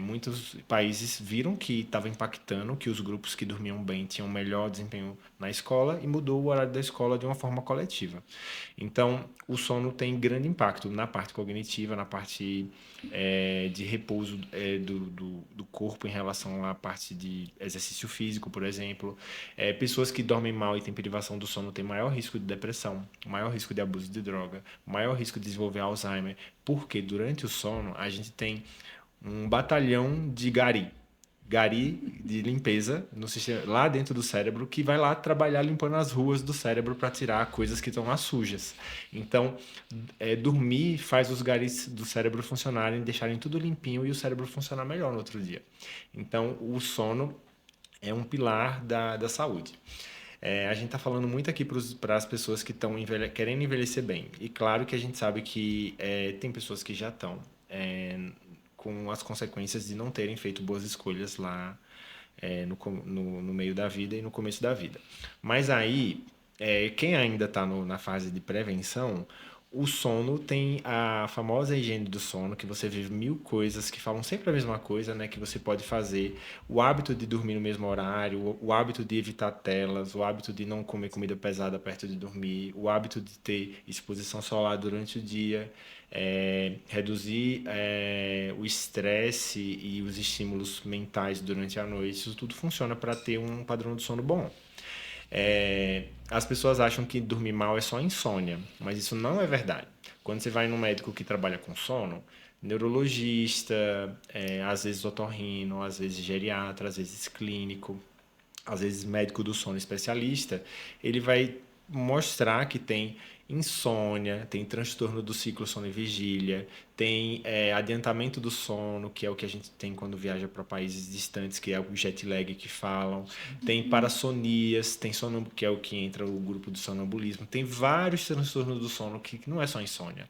muitos países viram que estava impactando, que os grupos que dormiam bem tinham melhor desempenho na escola e mudou o horário da escola de uma forma coletiva. Então, o sono tem grande impacto na parte cognitiva, na parte de repouso do corpo em relação à parte de exercício físico, por exemplo. Pessoas que dormem mal e têm privação do sono têm maior risco de depressão, maior risco de abuso de droga, maior risco de desenvolver Alzheimer, porque durante o sono a gente tem um batalhão de gari de limpeza no sistema, lá dentro do cérebro, que vai lá trabalhar limpando as ruas do cérebro para tirar coisas que estão lá sujas. Então, dormir faz os garis do cérebro funcionarem, deixarem tudo limpinho e o cérebro funcionar melhor no outro dia. Então, o sono é um pilar da saúde. A gente está falando muito aqui para as pessoas que estão querendo envelhecer bem. E claro que a gente sabe que tem pessoas que já estão com as consequências de não terem feito boas escolhas lá no meio da vida e no começo da vida. Mas aí, quem ainda está na fase de prevenção, o sono tem a famosa higiene do sono, que você vê mil coisas que falam sempre a mesma coisa, né? Que você pode fazer. O hábito de dormir no mesmo horário, o hábito de evitar telas, o hábito de não comer comida pesada perto de dormir, o hábito de ter exposição solar durante o dia, reduzir o estresse e os estímulos mentais durante a noite. Isso tudo funciona para ter um padrão de sono bom. As pessoas acham que dormir mal é só insônia, mas isso não é verdade. Quando você vai num médico que trabalha com sono, neurologista, às vezes otorrino, às vezes geriatra, às vezes clínico, às vezes médico do sono especialista, ele vai mostrar que tem insônia, tem transtorno do ciclo sono e vigília, tem adiantamento do sono, que é o que a gente tem quando viaja para países distantes, que é o jet lag que falam, tem parassonias, tem sono, que é o que entra o grupo do sonambulismo, tem vários transtornos do sono que não é só insônia.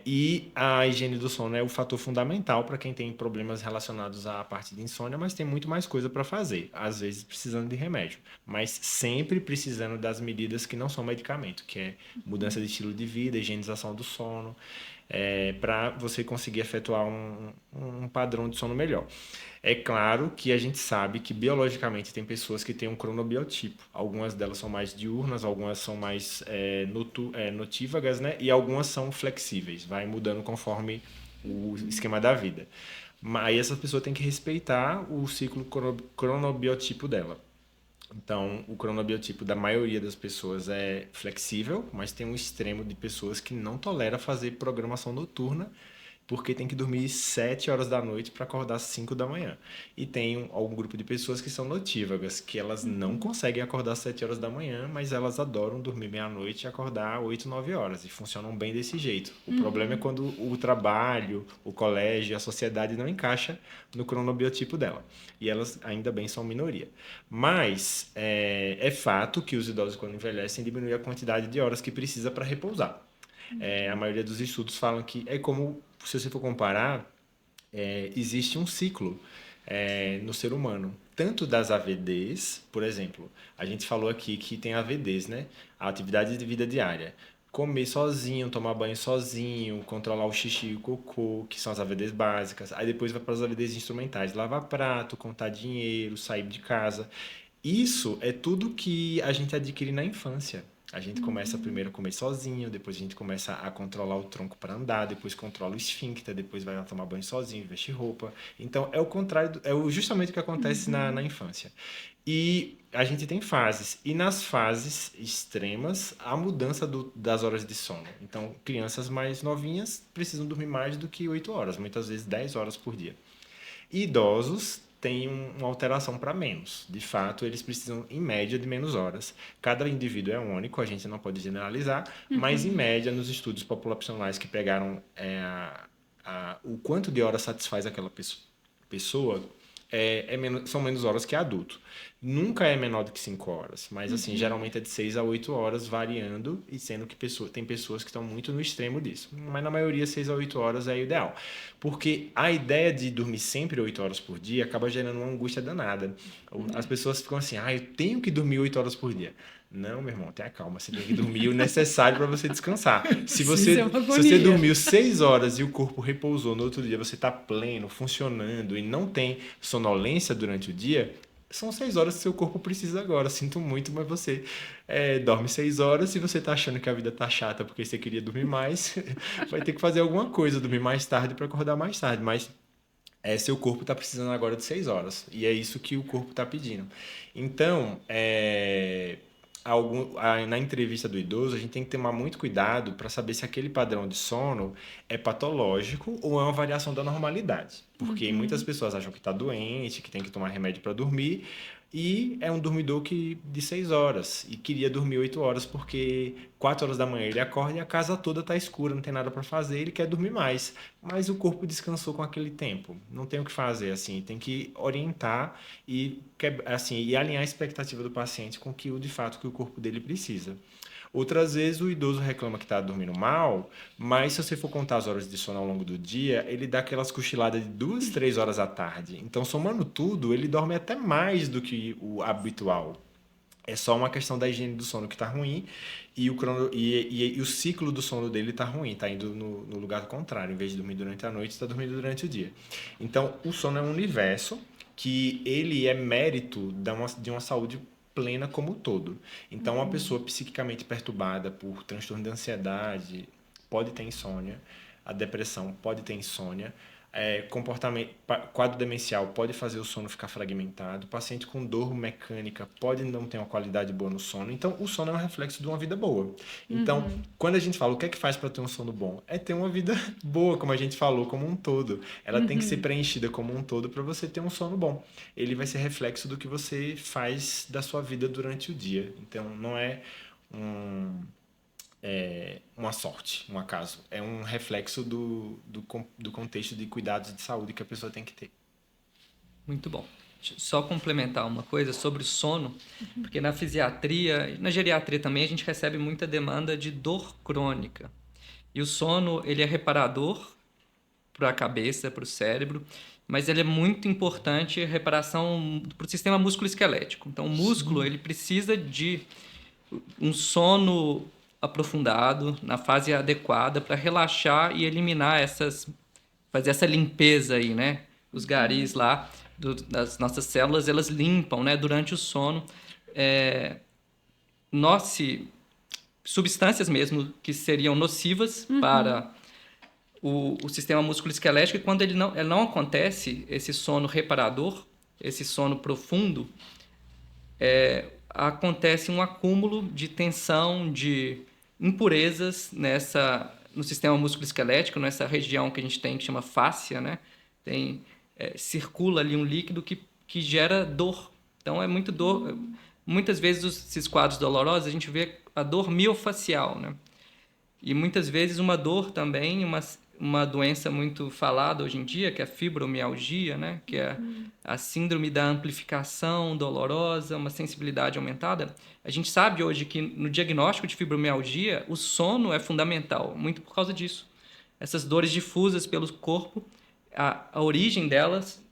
E a higiene do sono é o fator fundamental para quem tem problemas relacionados à parte de insônia, mas tem muito mais coisa para fazer, às vezes precisando de remédio, mas sempre precisando das medidas que não são medicamento, que é mudança de estilo de vida, higienização do sono, para você conseguir efetuar um padrão de sono melhor. É claro que a gente sabe que biologicamente tem pessoas que têm um cronobiotipo. Algumas delas são mais diurnas, algumas são mais notívagas, né? E algumas são flexíveis, vai mudando conforme o esquema da vida. Aí essa pessoa tem que respeitar o ciclo cronobiotipo dela. Então, o cronobiotipo da maioria das pessoas é flexível, mas tem um extremo de pessoas que não tolera fazer programação noturna porque tem que dormir 7 horas da noite para acordar às 5 da manhã. E tem algum grupo de pessoas que são notívagas, que elas não conseguem acordar às 7 horas da manhã, mas elas adoram dormir meia-noite e acordar 8, 9 horas, e funcionam bem desse jeito. O problema é quando o trabalho, o colégio, a sociedade não encaixa no cronobiotipo dela. E elas ainda bem são minoria. Mas é fato que os idosos, quando envelhecem, diminuem a quantidade de horas que precisa para repousar. A maioria dos estudos falam que é como, se você for comparar, existe um ciclo no ser humano. Tanto das AVDs, por exemplo, a gente falou aqui que tem AVDs, né? A atividade de vida diária. Comer sozinho, tomar banho sozinho, controlar o xixi e o cocô, que são as AVDs básicas. Aí depois vai para as AVDs instrumentais, lavar prato, contar dinheiro, sair de casa. Isso é tudo que a gente adquire na infância. A gente começa primeiro a comer sozinho, depois a gente começa a controlar o tronco para andar, depois controla o esfíncter, depois vai tomar banho sozinho, vestir roupa. Então é o contrário, justamente o que acontece na infância. E a gente tem fases, e nas fases extremas, a mudança das horas de sono. Então, crianças mais novinhas precisam dormir mais do que 8 horas, muitas vezes 10 horas por dia. Idosos têm uma alteração para menos. De fato, eles precisam, em média, de menos horas. Cada indivíduo é único, a gente não pode generalizar, mas, em média, nos estudos populacionais que pegaram o quanto de horas satisfaz aquela pessoa, são menos horas que adulto. Nunca é menor do que 5 horas, mas assim, geralmente é de 6 a 8 horas, variando, e sendo que tem pessoas que estão muito no extremo disso. Mas na maioria, 6 a 8 horas é o ideal. Porque a ideia de dormir sempre 8 horas por dia acaba gerando uma angústia danada. As pessoas ficam assim, eu tenho que dormir 8 horas por dia. Não, meu irmão, tenha calma, você tem que dormir o necessário para você descansar. Se você dormiu 6 horas e o corpo repousou no outro dia, você está pleno, funcionando e não tem sonolência durante o dia, são 6 horas que seu corpo precisa agora. Sinto muito, mas você dorme 6 horas e você está achando que a vida está chata porque você queria dormir mais, vai ter que fazer alguma coisa, dormir mais tarde para acordar mais tarde, mas seu corpo está precisando agora de 6 horas e é isso que o corpo está pedindo. Então, na entrevista do idoso, a gente tem que tomar muito cuidado para saber se aquele padrão de sono é patológico ou é uma variação da normalidade. Porque muitas pessoas acham que está doente, que tem que tomar remédio para dormir, e é um dormidor de 6 horas e queria dormir 8 horas porque 4 horas da manhã ele acorda e a casa toda está escura, não tem nada para fazer, ele quer dormir mais. Mas o corpo descansou com aquele tempo, não tem o que fazer, assim, tem que orientar e alinhar a expectativa do paciente com de fato que o corpo dele precisa. Outras vezes o idoso reclama que está dormindo mal, mas se você for contar as horas de sono ao longo do dia, ele dá aquelas cochiladas de 2, 3 horas à tarde. Então, somando tudo, ele dorme até mais do que o habitual. É só uma questão da higiene do sono que está ruim e o ciclo do sono dele está ruim, está indo no lugar contrário. Em vez de dormir durante a noite, está dormindo durante o dia. Então, o sono é um universo que ele é mérito de uma saúde plena como um todo. Então, uma pessoa psiquicamente perturbada por transtorno de ansiedade pode ter insônia, a depressão pode ter insônia, quadro demencial pode fazer o sono ficar fragmentado, paciente com dor mecânica pode não ter uma qualidade boa no sono. Então, o sono é um reflexo de uma vida boa. Então, quando a gente fala o que é que faz para ter um sono bom? É ter uma vida boa, como a gente falou, como um todo. Ela tem que ser preenchida como um todo para você ter um sono bom. Ele vai ser reflexo do que você faz da sua vida durante o dia. Então, não é uma sorte, um acaso. É um reflexo do contexto de cuidados de saúde que a pessoa tem que ter. Muito bom. Deixa eu só complementar uma coisa sobre o sono, porque na fisiatria e na geriatria também a gente recebe muita demanda de dor crônica. E o sono, ele é reparador para a cabeça, para o cérebro, mas ele é muito importante a reparação para o sistema músculo-esquelético. Então, o músculo, ele precisa de um sono aprofundado, na fase adequada, para relaxar e eliminar fazer essa limpeza aí, né? Os garis lá das nossas células, elas limpam, né? Durante o sono. Substâncias mesmo que seriam nocivas para o sistema músculo-esquelético, e quando ele não acontece, esse sono reparador, esse sono profundo, acontece um acúmulo de tensão, de impurezas no sistema músculo-esquelético, nessa região que a gente tem, que chama fáscia, né? Circula ali um líquido que gera dor. Então, é muito dor. Muitas vezes, esses quadros dolorosos, a gente vê a dor miofacial, né? E muitas vezes uma dor também, uma doença muito falada hoje em dia, que é a fibromialgia, né? Que é a síndrome da amplificação dolorosa, uma sensibilidade aumentada. A gente sabe hoje que no diagnóstico de fibromialgia, o sono é fundamental, muito por causa disso. Essas dores difusas pelo corpo, a origem delas,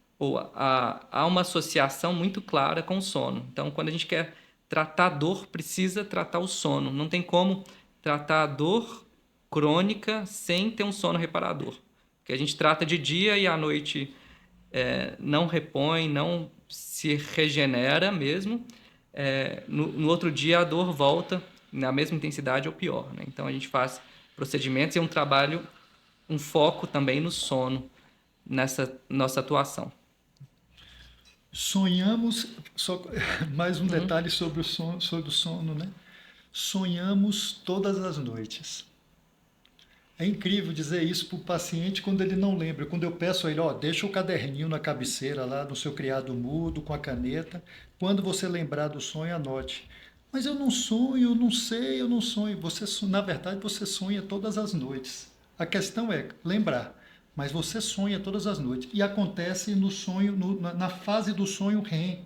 há uma associação muito clara com o sono. Então, quando a gente quer tratar a dor, precisa tratar o sono. Não tem como tratar a dor crônica sem ter um sono reparador. Porque a gente trata de dia e à noite não repõe, não se regenera mesmo. No outro dia a dor volta na mesma intensidade ou pior, né? Então a gente faz procedimentos e um foco também no sono nessa nossa atuação. Sonhamos, mais um detalhe sobre o sono, né? Sonhamos todas as noites. É incrível dizer isso para o paciente quando ele não lembra. Quando eu peço a ele, deixa o caderninho na cabeceira lá no seu criado mudo, com a caneta. Quando você lembrar do sonho, anote. Mas eu não sonho, eu não sei, eu não sonho. Na verdade, você sonha todas as noites. A questão é lembrar, mas você sonha todas as noites. E acontece no sonho, na fase do sonho REM,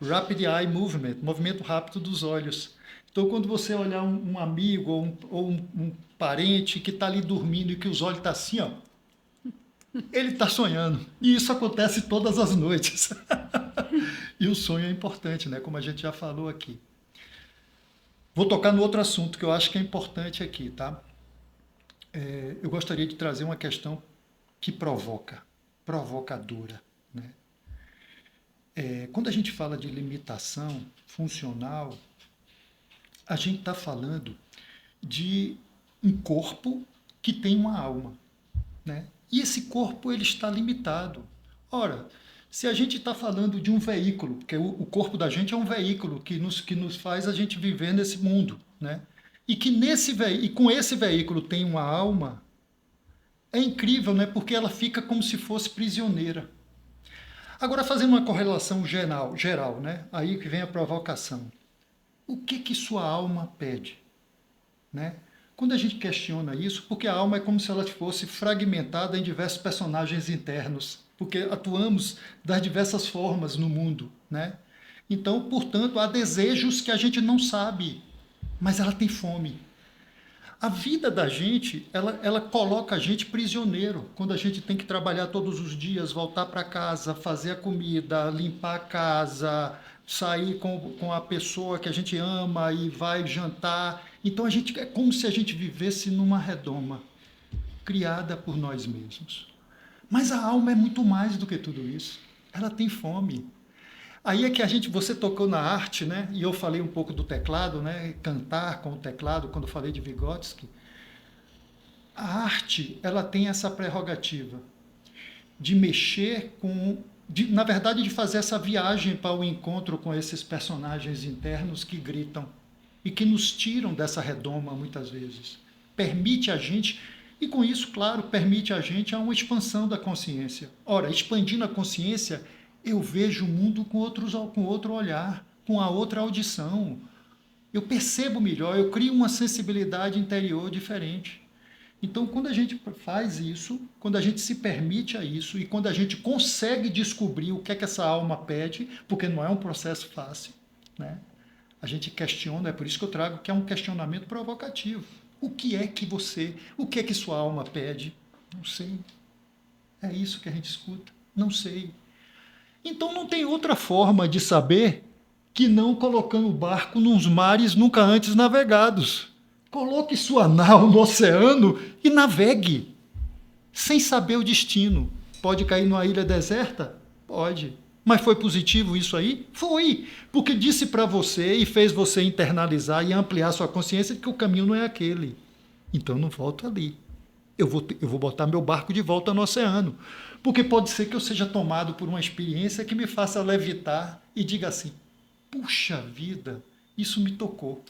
Rapid Eye Movement, movimento rápido dos olhos. Então, quando você olhar um amigo ou um parente que está ali dormindo e que os olhos estão assim, ele está sonhando. E isso acontece todas as noites. E o sonho é importante, né? Como a gente já falou aqui. Vou tocar no outro assunto que eu acho que é importante aqui, tá? Eu gostaria de trazer uma questão que provocadora, né? Quando a gente fala de limitação funcional, a gente está falando de um corpo que tem uma alma, né? E esse corpo ele está limitado. Ora, se a gente está falando de um veículo, porque o corpo da gente é um veículo que nos faz a gente viver nesse mundo, né? E que com esse veículo tem uma alma, é incrível, né? Porque ela fica como se fosse prisioneira. Agora, fazendo uma correlação geral, né? Aí que vem a provocação. O que sua alma pede? Né? Quando a gente questiona isso, porque a alma é como se ela fosse fragmentada em diversos personagens internos, porque atuamos das diversas formas no mundo, né? Então, portanto, há desejos que a gente não sabe mas ela tem fome. A vida da gente, ela coloca a gente prisioneiro. Quando a gente tem que trabalhar todos os dias, voltar para casa, fazer a comida, limpar a casa, sair com a pessoa que a gente ama e vai jantar. Então é como se a gente vivesse numa redoma, criada por nós mesmos. Mas a alma é muito mais do que tudo isso. Ela tem fome. Aí é que você tocou na arte, né? E eu falei um pouco do teclado, né? Cantar com o teclado, quando eu falei de Vygotsky. A arte, ela tem essa prerrogativa de mexer na verdade, de fazer essa viagem para o encontro com esses personagens internos que gritam e que nos tiram dessa redoma muitas vezes. Permite a gente, e com isso, claro, permite a gente uma expansão da consciência. Ora, expandindo a consciência, eu vejo o mundo com outro olhar, com a outra audição. Eu percebo melhor, eu crio uma sensibilidade interior diferente. Então, quando a gente faz isso, quando a gente se permite a isso e quando a gente consegue descobrir o que é que essa alma pede, porque não é um processo fácil, né? A gente questiona, é por isso que eu trago que é um questionamento provocativo. O que é que sua alma pede? Não sei. É isso que a gente escuta. Não sei. Então não tem outra forma de saber que não colocando o barco nos mares nunca antes navegados. Coloque sua nau no oceano e navegue, sem saber o destino. Pode cair numa ilha deserta? Pode. Mas foi positivo isso aí? Foi. Porque disse para você e fez você internalizar e ampliar sua consciência de que o caminho não é aquele. Então não volto ali. Eu vou botar meu barco de volta no oceano. Porque pode ser que eu seja tomado por uma experiência que me faça levitar e diga assim, puxa vida, isso me tocou.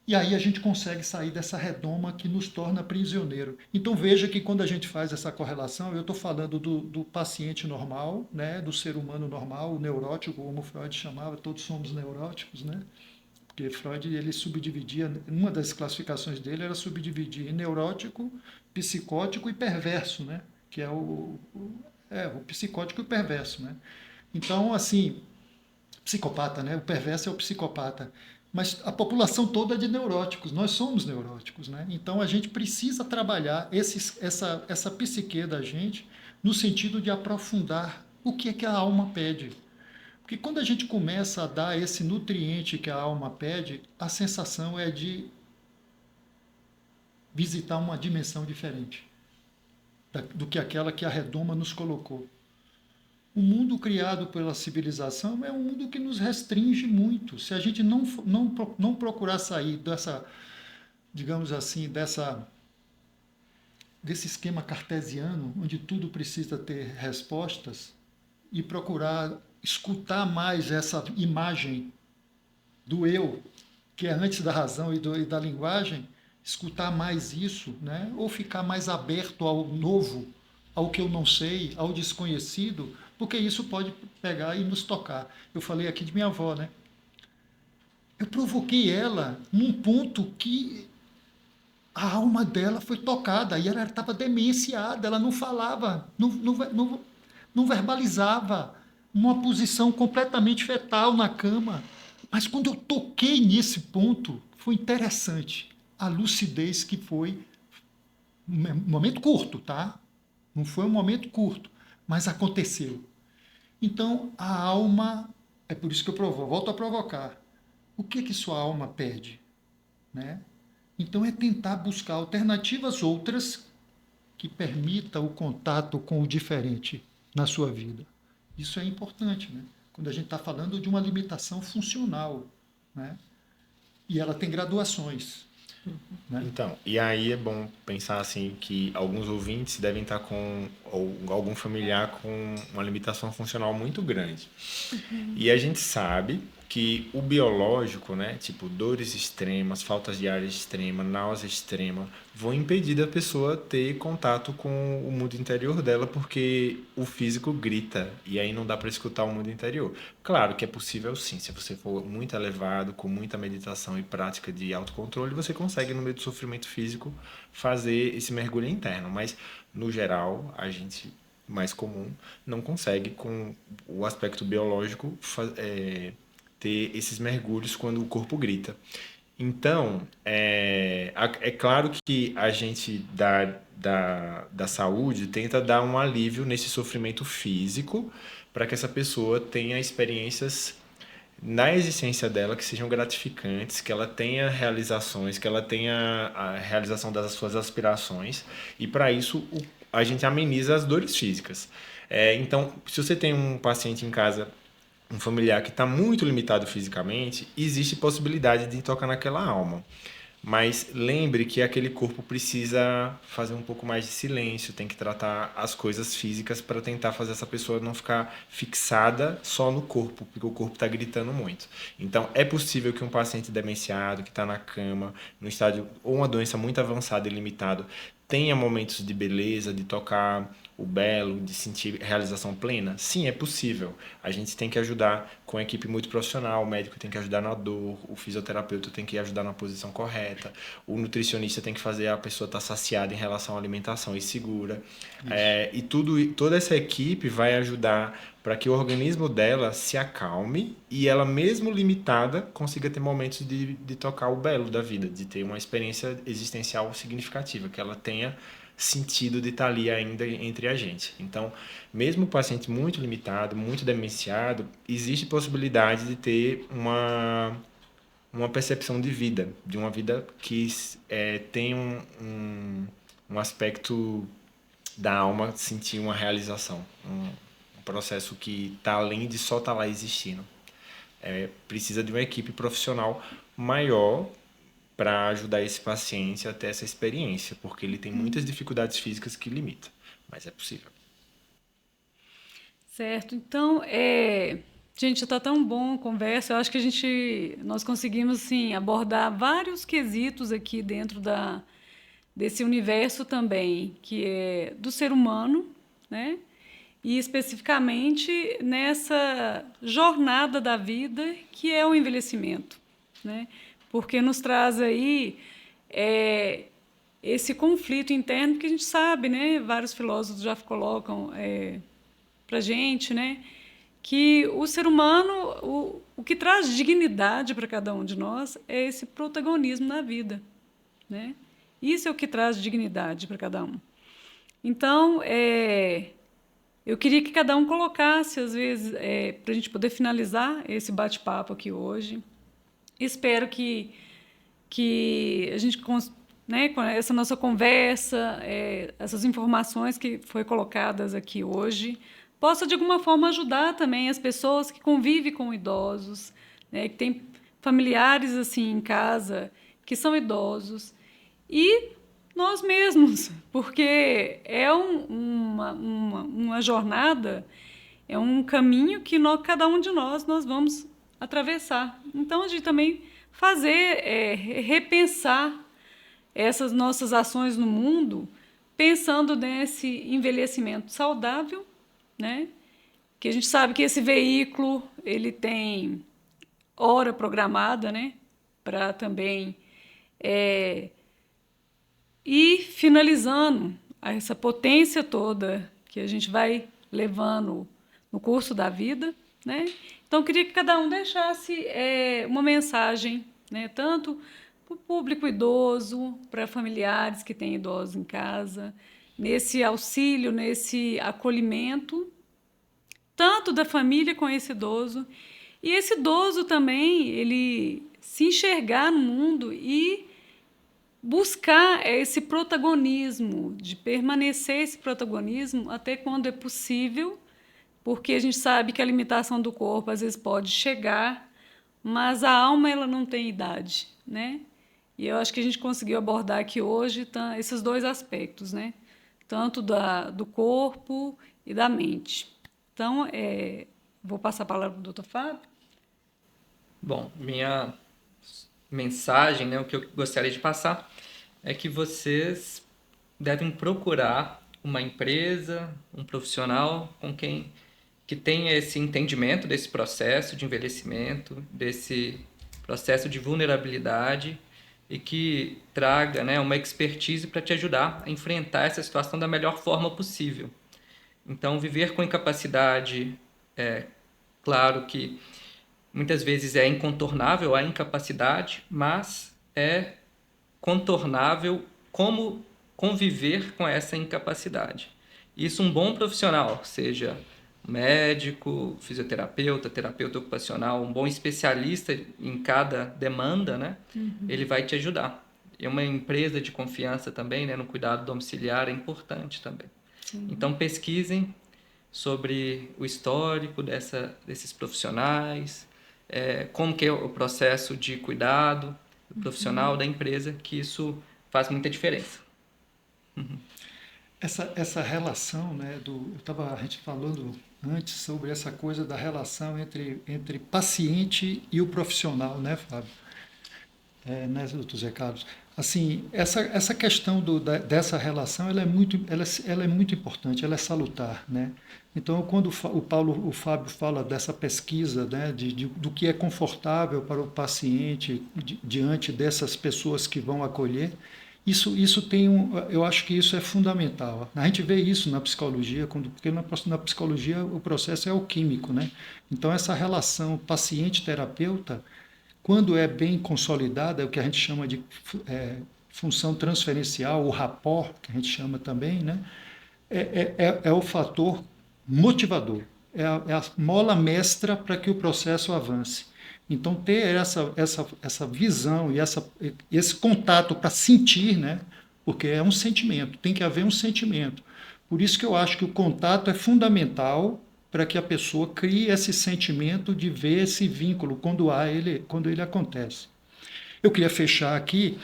E aí a gente consegue sair dessa redoma que nos torna prisioneiro. Então veja que quando a gente faz essa correlação, eu estou falando do paciente normal, né, do ser humano normal, o neurótico, como Freud chamava, todos somos neuróticos, né? Porque Freud ele subdividia, uma das classificações dele era subdividir em neurótico, psicótico e perverso, né? Que é o psicótico e o perverso, né? Então, assim, psicopata, né? O perverso é o psicopata. Mas a população toda é de neuróticos, nós somos neuróticos, né? Então a gente precisa trabalhar essa psique da gente no sentido de aprofundar o que é que a alma pede. Porque quando a gente começa a dar esse nutriente que a alma pede, a sensação é de visitar uma dimensão diferente do que aquela que a redoma nos colocou. O mundo criado pela civilização é um mundo que nos restringe muito. Se a gente não procurar sair dessa, digamos assim, desse esquema cartesiano, onde tudo precisa ter respostas, e procurar escutar mais essa imagem do eu, que é antes da razão e da linguagem, escutar mais isso, né? Ou ficar mais aberto ao novo, ao que eu não sei, ao desconhecido, porque isso pode pegar e nos tocar. Eu falei aqui de minha avó, né? Eu provoquei ela num ponto que a alma dela foi tocada e ela estava demenciada, ela não falava, não verbalizava, numa posição completamente fetal na cama. Mas quando eu toquei nesse ponto, foi interessante. A lucidez que foi um momento curto, tá? Não foi um momento curto, mas aconteceu. Então, a alma, é por isso que eu volto a provocar. O que sua alma pede? Né? Então, é tentar buscar alternativas outras que permitam o contato com o diferente na sua vida. Isso é importante, né? Quando a gente está falando de uma limitação funcional, né? E ela tem graduações. Né? Então, e aí é bom pensar assim que alguns ouvintes devem estar com ou algum familiar com uma limitação funcional muito grande. E a gente sabe que o biológico, né, tipo dores extremas, faltas de ar extrema, náusea extrema, vão impedir da pessoa ter contato com o mundo interior dela porque o físico grita e aí não dá para escutar o mundo interior. Claro que é possível sim, se você for muito elevado, com muita meditação e prática de autocontrole, você consegue no meio do sofrimento físico fazer esse mergulho interno, mas no geral, a gente mais comum não consegue com o aspecto biológico ter esses mergulhos quando o corpo grita. Então, é claro que a gente da saúde tenta dar um alívio nesse sofrimento físico para que essa pessoa tenha experiências na existência dela que sejam gratificantes, que ela tenha realizações, que ela tenha a realização das suas aspirações, e para isso a gente ameniza as dores físicas. Então, se você tem um paciente em casa, um familiar que está muito limitado fisicamente, existe possibilidade de tocar naquela alma. Mas lembre que aquele corpo precisa fazer um pouco mais de silêncio, tem que tratar as coisas físicas para tentar fazer essa pessoa não ficar fixada só no corpo, porque o corpo está gritando muito. Então, é possível que um paciente demenciado, que está na cama, no estádio ou uma doença muito avançada e limitada, tenha momentos de beleza, de tocar o belo, de sentir realização plena? Sim, é possível. A gente tem que ajudar com uma equipe muito profissional, o médico tem que ajudar na dor, o fisioterapeuta tem que ajudar na posição correta, o nutricionista tem que fazer a pessoa estar saciada em relação à alimentação e segura. E toda essa equipe vai ajudar para que o organismo dela se acalme e ela, mesmo limitada, consiga ter momentos de tocar o belo da vida, de ter uma experiência existencial significativa, que ela tenha sentido de estar ali ainda entre a gente. Então, mesmo o paciente muito limitado, muito demenciado, existe possibilidade de ter uma percepção de vida, de uma vida que tem um aspecto da alma sentir uma realização, um processo que está além de só estar lá existindo. Precisa de uma equipe profissional maior para ajudar esse paciente a ter essa experiência, porque ele tem muitas dificuldades físicas que limitam, mas é possível. Certo. Então, gente, está tão bom a conversa. Eu acho que nós conseguimos assim, abordar vários quesitos aqui dentro desse universo também, que é do ser humano, né? E especificamente nessa jornada da vida que é o envelhecimento, né? Porque nos traz aí esse conflito interno que a gente sabe, né? Vários filósofos já colocam para a gente, né? Que o ser humano, o que traz dignidade para cada um de nós é esse protagonismo na vida, né? Isso é o que traz dignidade para cada um. Então, eu queria que cada um colocasse, às vezes, para a gente poder finalizar esse bate-papo aqui hoje. Espero que a gente, né, com essa nossa conversa, essas informações que foram colocadas aqui hoje, possa, de alguma forma, ajudar também as pessoas que convivem com idosos, né, que têm familiares assim em casa que são idosos, e nós mesmos, porque é uma jornada, é um caminho que cada um de nós vamos atravessar. Então, a gente também repensar essas nossas ações no mundo, pensando nesse envelhecimento saudável, né? Que a gente sabe que esse veículo ele tem hora programada, né? Para também ir finalizando essa potência toda que a gente vai levando no curso da vida, né? Então, eu queria que cada um deixasse uma mensagem, né? Tanto para o público idoso, para familiares que têm idosos em casa, nesse auxílio, nesse acolhimento, tanto da família com esse idoso, e esse idoso também, ele se enxergar no mundo e buscar esse protagonismo, de permanecer esse protagonismo até quando é possível, porque a gente sabe que a limitação do corpo às vezes pode chegar, mas a alma ela não tem idade, né? E eu acho que a gente conseguiu abordar aqui hoje esses dois aspectos, né? Tanto do corpo e da mente. Então, vou passar a palavra para o Dr. Fábio. Bom, minha mensagem, né, o que eu gostaria de passar é que vocês devem procurar uma empresa, um profissional que tenha esse entendimento desse processo de envelhecimento, desse processo de vulnerabilidade e que traga, né, uma expertise para te ajudar a enfrentar essa situação da melhor forma possível. Então, viver com incapacidade, claro que Muitas vezes é incontornável a incapacidade, mas é contornável como conviver com essa incapacidade. Isso um bom profissional, seja médico, fisioterapeuta, terapeuta ocupacional, um bom especialista em cada demanda, né? Ele vai te ajudar. E uma empresa de confiança também, né, no cuidado domiciliar é importante também. Então pesquisem sobre o histórico desses profissionais, como que é o processo de cuidado do profissional da empresa, que isso faz muita diferença. Essa relação, né, a gente falando antes sobre essa coisa da relação entre paciente e o profissional, né, Fábio? Né, doutor Zé Carlos? Assim, essa questão dessa relação, ela é muito importante, ela é salutar, né? Então, quando o Fábio fala dessa pesquisa, né, do que é confortável para o paciente diante dessas pessoas que vão acolher, isso eu acho que isso é fundamental. A gente vê isso na psicologia, porque na psicologia o processo é alquímico, né? Então, essa relação paciente-terapeuta, quando é bem consolidada, é o que a gente chama de função transferencial, o rapport, que a gente chama também, né? É o fator motivador, é a mola mestra para que o processo avance. Então, ter essa visão e esse contato para sentir, né? Porque é um sentimento, tem que haver um sentimento. Por isso que eu acho que o contato é fundamental para que a pessoa crie esse sentimento de ver esse vínculo quando ele acontece. Eu queria fechar aqui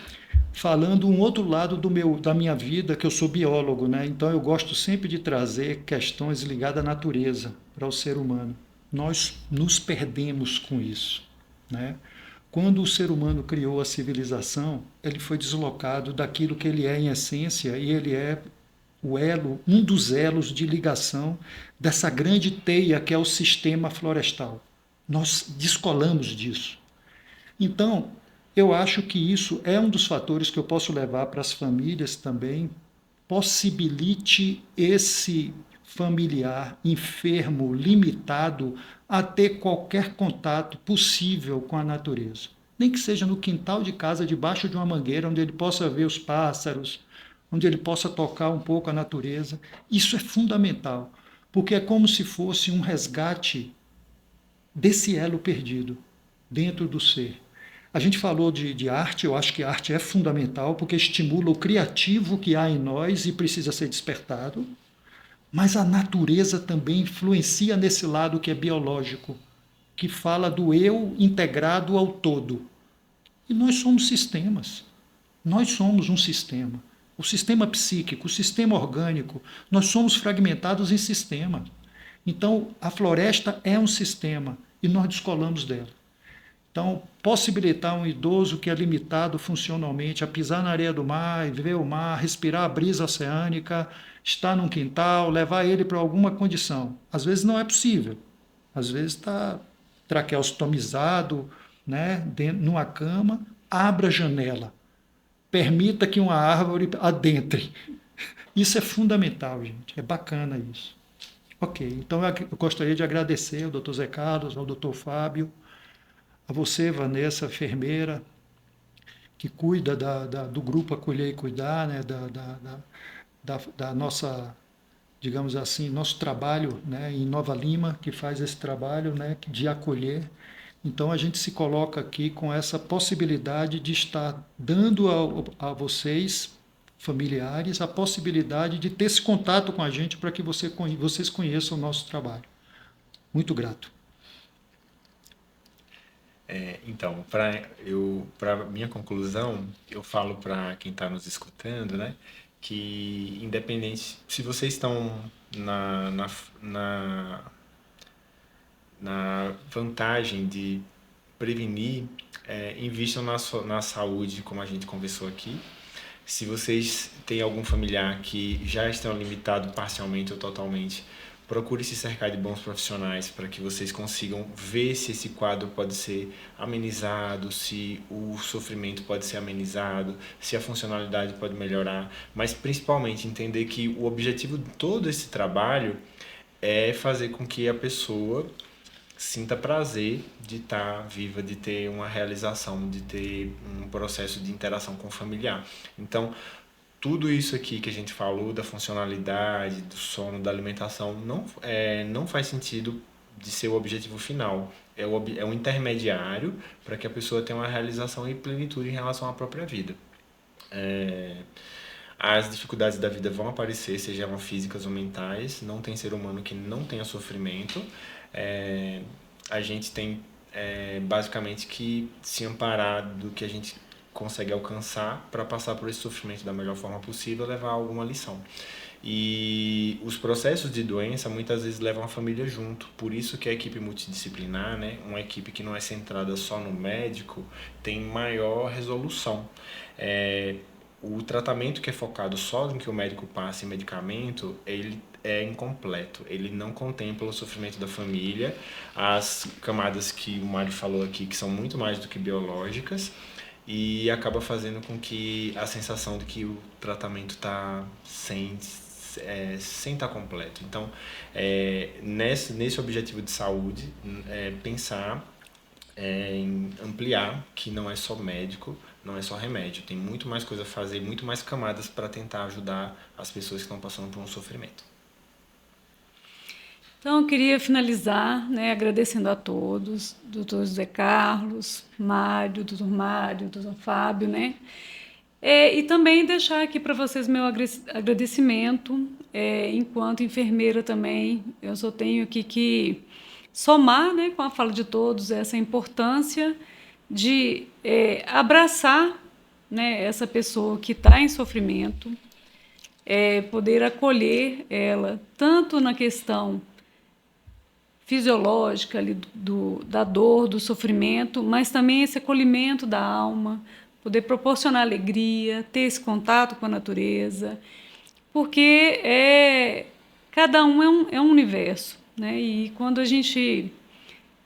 falando um outro lado da minha vida, que eu sou biólogo, né? Então eu gosto sempre de trazer questões ligadas à natureza para o ser humano. Nós nos perdemos com isso, né? Quando o ser humano criou a civilização, ele foi deslocado daquilo que ele é em essência, e ele é um dos elos de ligação dessa grande teia que é o sistema florestal. Nós descolamos disso. Então, eu acho que isso é um dos fatores que eu posso levar para as famílias também, possibilite esse familiar enfermo, limitado, a ter qualquer contato possível com a natureza. Nem que seja no quintal de casa, debaixo de uma mangueira, onde ele possa ver os pássaros, onde ele possa tocar um pouco a natureza. Isso é fundamental, porque é como se fosse um resgate desse elo perdido dentro do ser. A gente falou de arte, eu acho que a arte é fundamental, porque estimula o criativo que há em nós e precisa ser despertado, mas a natureza também influencia nesse lado que é biológico, que fala do eu integrado ao todo. E nós somos sistemas. Nós somos um sistema. O sistema psíquico, o sistema orgânico, nós somos fragmentados em sistema. Então, a floresta é um sistema e nós descolamos dela. Então, possibilitar um idoso que é limitado funcionalmente a pisar na areia do mar, ver o mar, respirar a brisa oceânica, estar num quintal, levar ele para alguma condição. Às vezes não é possível. Às vezes está traqueostomizado, né, numa cama, abra a janela. Permita que uma árvore adentre. Isso é fundamental, gente. É bacana isso. Ok, então eu gostaria de agradecer ao Dr. Zé Carlos, ao Dr. Fábio, a você, Vanessa, enfermeira, que cuida do grupo Acolher e Cuidar, né, da nossa, digamos assim, nosso trabalho, né, em Nova Lima, que faz esse trabalho, né, de acolher. Então a gente se coloca aqui com essa possibilidade de estar dando a vocês, familiares, a possibilidade de ter esse contato com a gente para que vocês conheçam o nosso trabalho. Muito grato. Então, para minha conclusão, eu falo para quem está nos escutando, né, que independente, se vocês estão na vantagem de prevenir, invistam na saúde, como a gente conversou aqui. Se vocês têm algum familiar que já estão limitado parcialmente ou totalmente, procure se cercar de bons profissionais para que vocês consigam ver se esse quadro pode ser amenizado, se o sofrimento pode ser amenizado, se a funcionalidade pode melhorar, mas principalmente entender que o objetivo de todo esse trabalho é fazer com que a pessoa sinta prazer de estar viva, de ter uma realização, de ter um processo de interação com o familiar. Então, tudo isso aqui que a gente falou, da funcionalidade, do sono, da alimentação, não faz sentido de ser o objetivo final. É um intermediário para que a pessoa tenha uma realização e plenitude em relação à própria vida. As dificuldades da vida vão aparecer, sejam físicas ou mentais. Não tem ser humano que não tenha sofrimento. A gente tem basicamente que se amparar do que a gente consegue alcançar para passar por esse sofrimento da melhor forma possível e levar alguma lição. E os processos de doença muitas vezes levam a família junto. Por isso que a equipe multidisciplinar, né, uma equipe que não é centrada só no médico, tem maior resolução. O tratamento que é focado só no que o médico passa em medicamento, ele é incompleto. Ele não contempla o sofrimento da família, as camadas que o Mário falou aqui, que são muito mais do que biológicas, e acaba fazendo com que a sensação de que o tratamento está sem estar completo. Então, nesse objetivo de saúde, pensar em ampliar, que não é só médico, não é só remédio, tem muito mais coisa a fazer, muito mais camadas para tentar ajudar as pessoas que estão passando por um sofrimento. Então, eu queria finalizar, né, agradecendo a todos, doutor José Carlos, doutor Mário, doutor Fábio, né? E também deixar aqui para vocês meu agradecimento, enquanto enfermeira também, eu só tenho aqui que somar, né, com a fala de todos, essa importância de abraçar, né, essa pessoa que está em sofrimento, poder acolher ela, tanto na questão fisiológica ali da dor, do sofrimento, mas também esse acolhimento da alma, poder proporcionar alegria, ter esse contato com a natureza, porque cada um é um universo, né? E quando a gente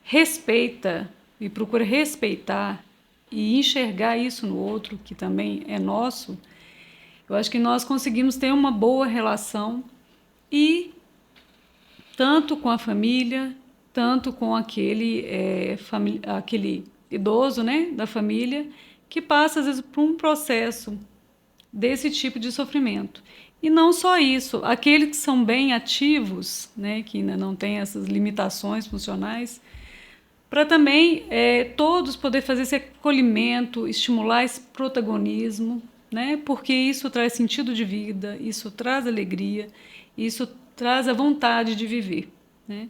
respeita e procura respeitar e enxergar isso no outro, que também é nosso, eu acho que nós conseguimos ter uma boa relação e tanto com a família, tanto com aquele idoso, né, da família, que passa, às vezes, por um processo desse tipo de sofrimento. E não só isso, aqueles que são bem ativos, né, que ainda não têm essas limitações funcionais, para também todos poder fazer esse acolhimento, estimular esse protagonismo, né, porque isso traz sentido de vida, isso traz alegria, isso traz a vontade de viver, né?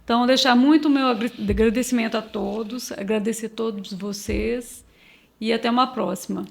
Então, deixar muito o meu agradecimento a todos, agradecer a todos vocês e até uma próxima.